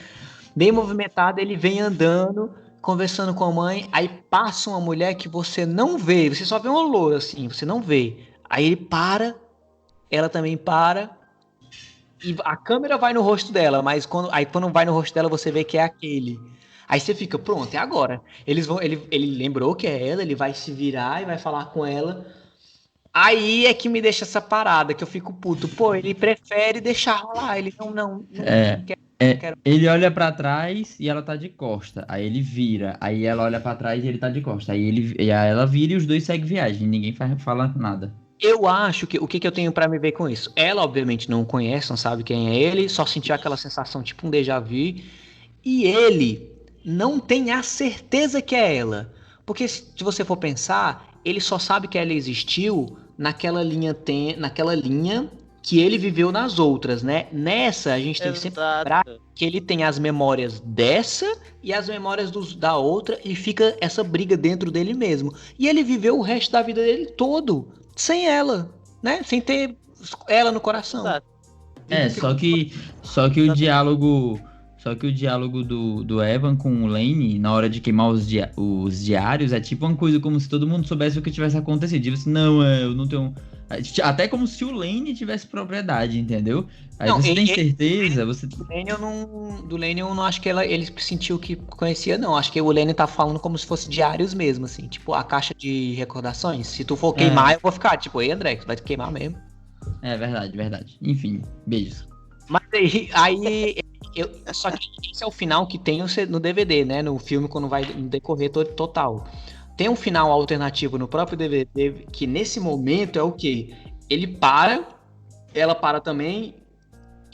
Bem movimentada, ele vem andando, conversando com a mãe, aí passa uma mulher que você não vê, você só vê uma loura assim, você não vê. Aí ele para, ela também para, e a câmera vai no rosto dela, mas quando vai no rosto dela você vê que é aquele. Aí você fica, pronto, é agora. Ele lembrou que é ela, ele vai se virar e vai falar com ela. Aí é que me deixa essa parada, que eu fico puto. Pô, ele prefere deixar rolar, ele não quer. Ele olha pra trás e ela tá de costa. Aí ele vira. Aí ela olha pra trás e ele tá de costa. Aí ela vira e os dois seguem viagem. Ninguém fala nada. Eu acho que o que eu tenho pra me ver com isso? Ela, obviamente, não conhece, não sabe quem é ele, só sentiu aquela sensação tipo um déjà vu. E ele não tem a certeza que é ela. Porque se você for pensar, ele só sabe que ela existiu naquela linha que ele viveu nas outras, né? Nessa, a gente tem que sempre lembrar que ele tem as memórias dessa e as memórias da outra, e fica essa briga dentro dele mesmo. E ele viveu o resto da vida dele todo sem ela, né? Sem ter ela no coração. Exato. Só que o diálogo do Evan com o Lane na hora de queimar os diários é tipo uma coisa como se todo mundo soubesse o que tivesse acontecido. Tipo assim, não, eu não tenho... Até como se o Lane tivesse propriedade, entendeu? Aí não, você tem certeza? Do Lane eu não acho que ele sentiu que conhecia, não. Acho que o Lane tá falando como se fosse diários mesmo, assim. Tipo, a caixa de recordações. Se tu for queimar, eu vou ficar, tipo, ei, André, tu vai queimar mesmo. É verdade. Enfim, beijos. Mas só que esse é o final que tem no DVD, né? No filme, quando vai no decorrer total. Tem um final alternativo no próprio DVD, que nesse momento é o quê? Ele para, ela para também,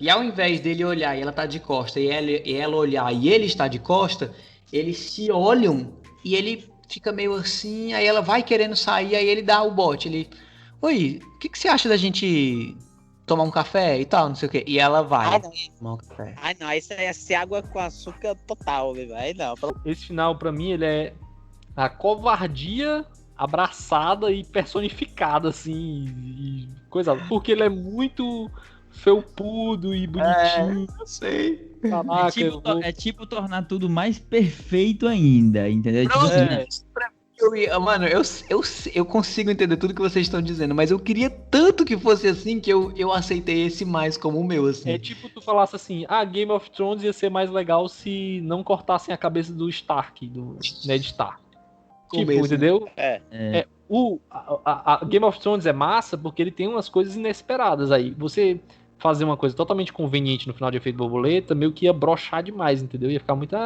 e ao invés dele olhar e ela tá de costa, e ela olhar e ele está de costa, eles se olham e ele fica meio assim, aí ela vai querendo sair, aí ele dá o bote, oi, o que você acha da gente tomar um café e tal, não sei o quê. E ela vai tomar um café. Ai, não, isso aí é ser água com açúcar total, velho. Aí não. Esse final, pra mim, ele é a covardia abraçada e personificada, assim, e coisa. Porque ele é muito felpudo e bonitinho. Eu sei. Caraca, é tipo tornar tudo mais perfeito ainda, entendeu? Tipo assim, Mano, eu consigo entender tudo que vocês estão dizendo, mas eu queria tanto que fosse assim que eu aceitei esse mais como o meu, assim. É tipo tu falasse assim, Game of Thrones ia ser mais legal se não cortassem a cabeça do Stark, do Ned Stark. Tipo, entendeu? A Game of Thrones é massa porque ele tem umas coisas inesperadas aí. Você fazer uma coisa totalmente conveniente no final de Efeito Borboleta, meio que ia broxar demais, entendeu? Ia ficar muito...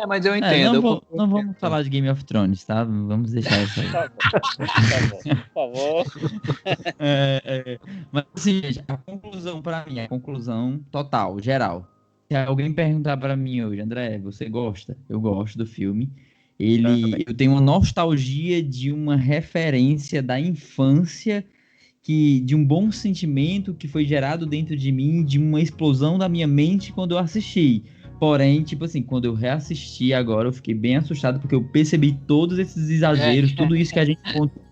mas eu entendo. Não vamos falar de Game of Thrones, tá? Vamos deixar isso aí. Tá bom, por favor. Mas assim, gente, a conclusão total, geral. Se alguém perguntar pra mim hoje, André, você gosta? Eu gosto do filme. Eu tenho uma nostalgia de uma referência da infância, de um bom sentimento que foi gerado dentro de mim, de uma explosão da minha mente quando eu assisti. Porém, tipo assim, quando eu reassisti agora, eu fiquei bem assustado, porque eu percebi todos esses exageros, tudo isso que a gente contou.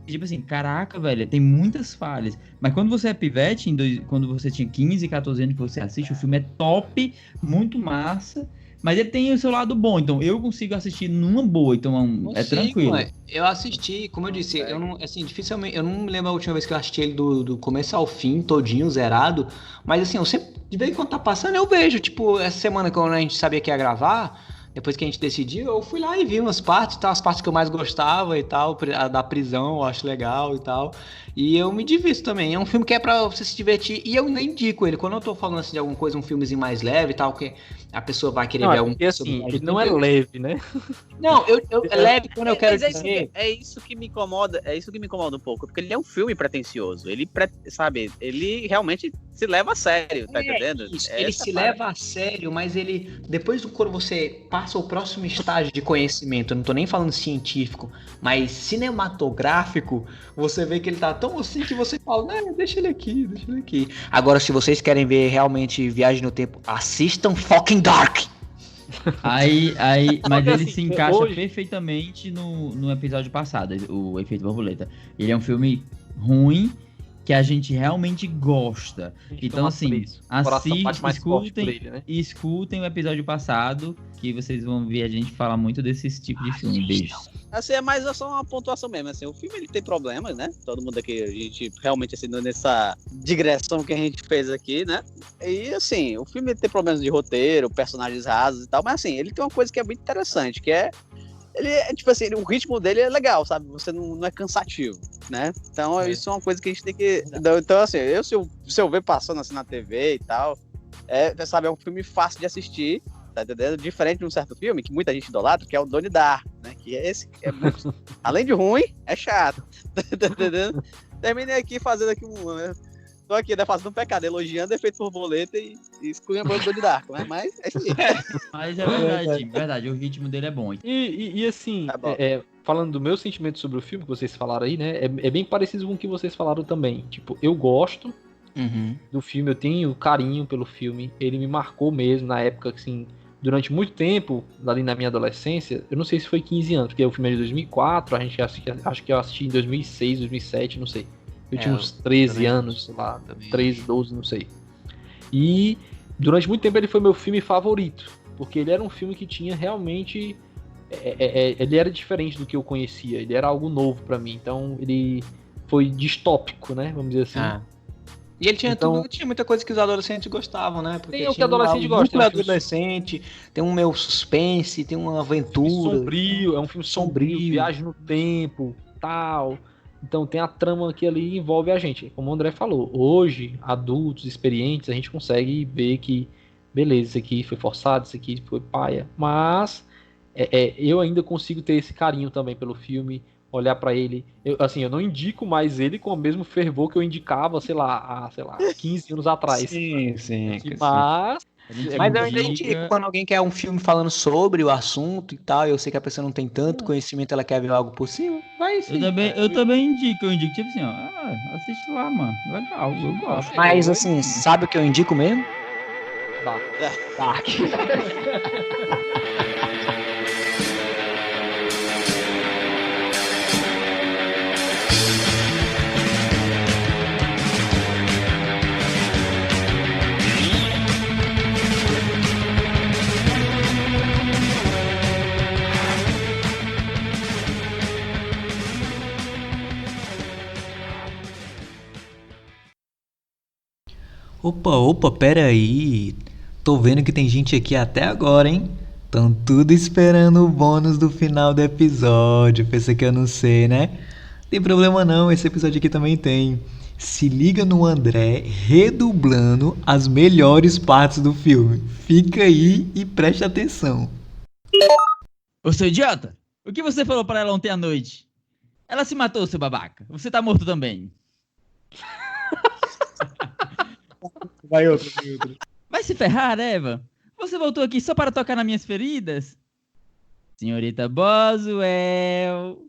Tipo assim, caraca, velho, tem muitas falhas. Mas quando você é pivete, quando você tinha 15, 14 anos que você assiste, o filme é top, muito massa, mas ele tem o seu lado bom, então eu consigo assistir numa boa, então tranquilo. Eu assisti, como eu disse, eu não, assim, dificilmente, eu não me lembro a última vez que eu assisti ele do começo ao fim, todinho, zerado, mas assim, eu sempre, de vez em quando tá passando, eu vejo, tipo, essa semana quando a gente sabia que ia gravar, depois que a gente decidiu, eu fui lá e vi umas partes, tá, as partes que eu mais gostava e tal, a da prisão, eu acho legal e tal. E eu me divirto também. É um filme que é pra você se divertir. E eu nem indico ele. Quando eu tô falando assim de alguma coisa, um filmezinho mais leve e tal, que a pessoa vai querer ver algum... assim, ele não é leve, né? Não, é leve quando eu quero dizer... É isso que me incomoda um pouco. Porque ele é um filme pretencioso. Ele realmente se leva a sério, tá entendendo? Isso, ele se leva a sério, mas ele, depois quando você passa o próximo estágio de conhecimento, eu não tô nem falando científico, mas cinematográfico, você vê que ele tá tão assim que você fala, né, deixa ele aqui. Agora, se vocês querem ver realmente Viagem no Tempo, assistam Fucking Dark! Mas ele assim, se encaixa hoje- perfeitamente no episódio passado, o Efeito Borboleta. Ele é um filme ruim que a gente realmente gosta. A gente Então, toma assim, preço. O coração bate mais forte por ele, né? escutem o episódio passado, que vocês vão ver a gente falar muito desse tipo de filme. Beijos. Assim, é mais só uma pontuação mesmo, assim, o filme ele tem problemas, né? Todo mundo aqui, a gente realmente, assim, nessa digressão que a gente fez aqui, né? E, assim, o filme ele tem problemas de roteiro, personagens rasos e tal, mas, assim, ele tem uma coisa que é muito interessante, que é, ele é, tipo assim, o ritmo dele é legal, sabe? Você não é cansativo, né? Então, isso é uma coisa que a gente tem que... Então, assim, se eu ver passando, assim, na TV e tal, sabe, é um filme fácil de assistir, tá entendendo? Diferente de um certo filme que muita gente idolatra, que é o Donnie Darko, né? Que é esse que é muito... além de ruim, é chato. Tá entendendo? Terminei aqui fazendo aqui né? Tô aqui, né, fazendo um pecado, elogiando Efeito Borboleta e esculhambando o Donnie Darko, né? Mas é isso aí. Mas é verdade, o ritmo dele é bom. E assim, Tá bom. falando do meu sentimento sobre o filme que vocês falaram aí, né? É bem parecido com o que vocês falaram também. Tipo, eu gosto do filme, eu tenho carinho pelo filme. Ele me marcou mesmo na época, assim, durante muito tempo, ali na minha adolescência. Eu não sei se foi 15 anos, porque o filme é de 2004, acho que eu assisti em 2006, 2007, não sei. Eu tinha uns 13 anos, sei lá, 13, 12, não sei. E durante muito tempo ele foi meu filme favorito, porque ele era um filme que tinha realmente... ele era diferente do que eu conhecia, ele era algo novo pra mim, então ele foi distópico, né, vamos dizer assim. E ele tinha Então- tinha muita coisa que os adolescentes gostavam, né? Porque Tem o que tinha adolescente um gosta, núcleo né? Filme adolescente, tem um meio suspense, tem uma aventura. Sombrio, é um filme sombrio, viagem no tempo, tal. Então tem a trama que ali envolve a gente. Como o André falou, hoje, adultos, experientes, a gente consegue ver que, beleza, isso aqui foi forçado, isso aqui foi paia. Mas eu ainda consigo ter esse carinho também pelo filme, olhar pra ele. Eu não indico mais ele com o mesmo fervor que eu indicava, sei lá, há 15 anos atrás. Sim. Mas Mas eu ainda indico quando alguém quer um filme falando sobre o assunto e tal, e eu sei que a pessoa não tem tanto conhecimento, ela quer ver algo por cima, vai sim. Eu também indico, tipo assim, ó, assiste lá, mano, legal, eu gosto. Mas assim, sabe o que eu indico mesmo? Dark. Opa, pera aí. Tô vendo que tem gente aqui até agora, hein? Tão tudo esperando o bônus do final do episódio. Pensa que eu não sei, né? Tem problema não, esse episódio aqui também tem. Se liga no André redublando as melhores partes do filme. Fica aí e preste atenção. Ô, seu idiota, o que você falou pra ela ontem à noite? Ela se matou, seu babaca. Você tá morto também. Vai outro. Vai se ferrar, Eva. Você voltou aqui só para tocar nas minhas feridas? Senhorita Boswell.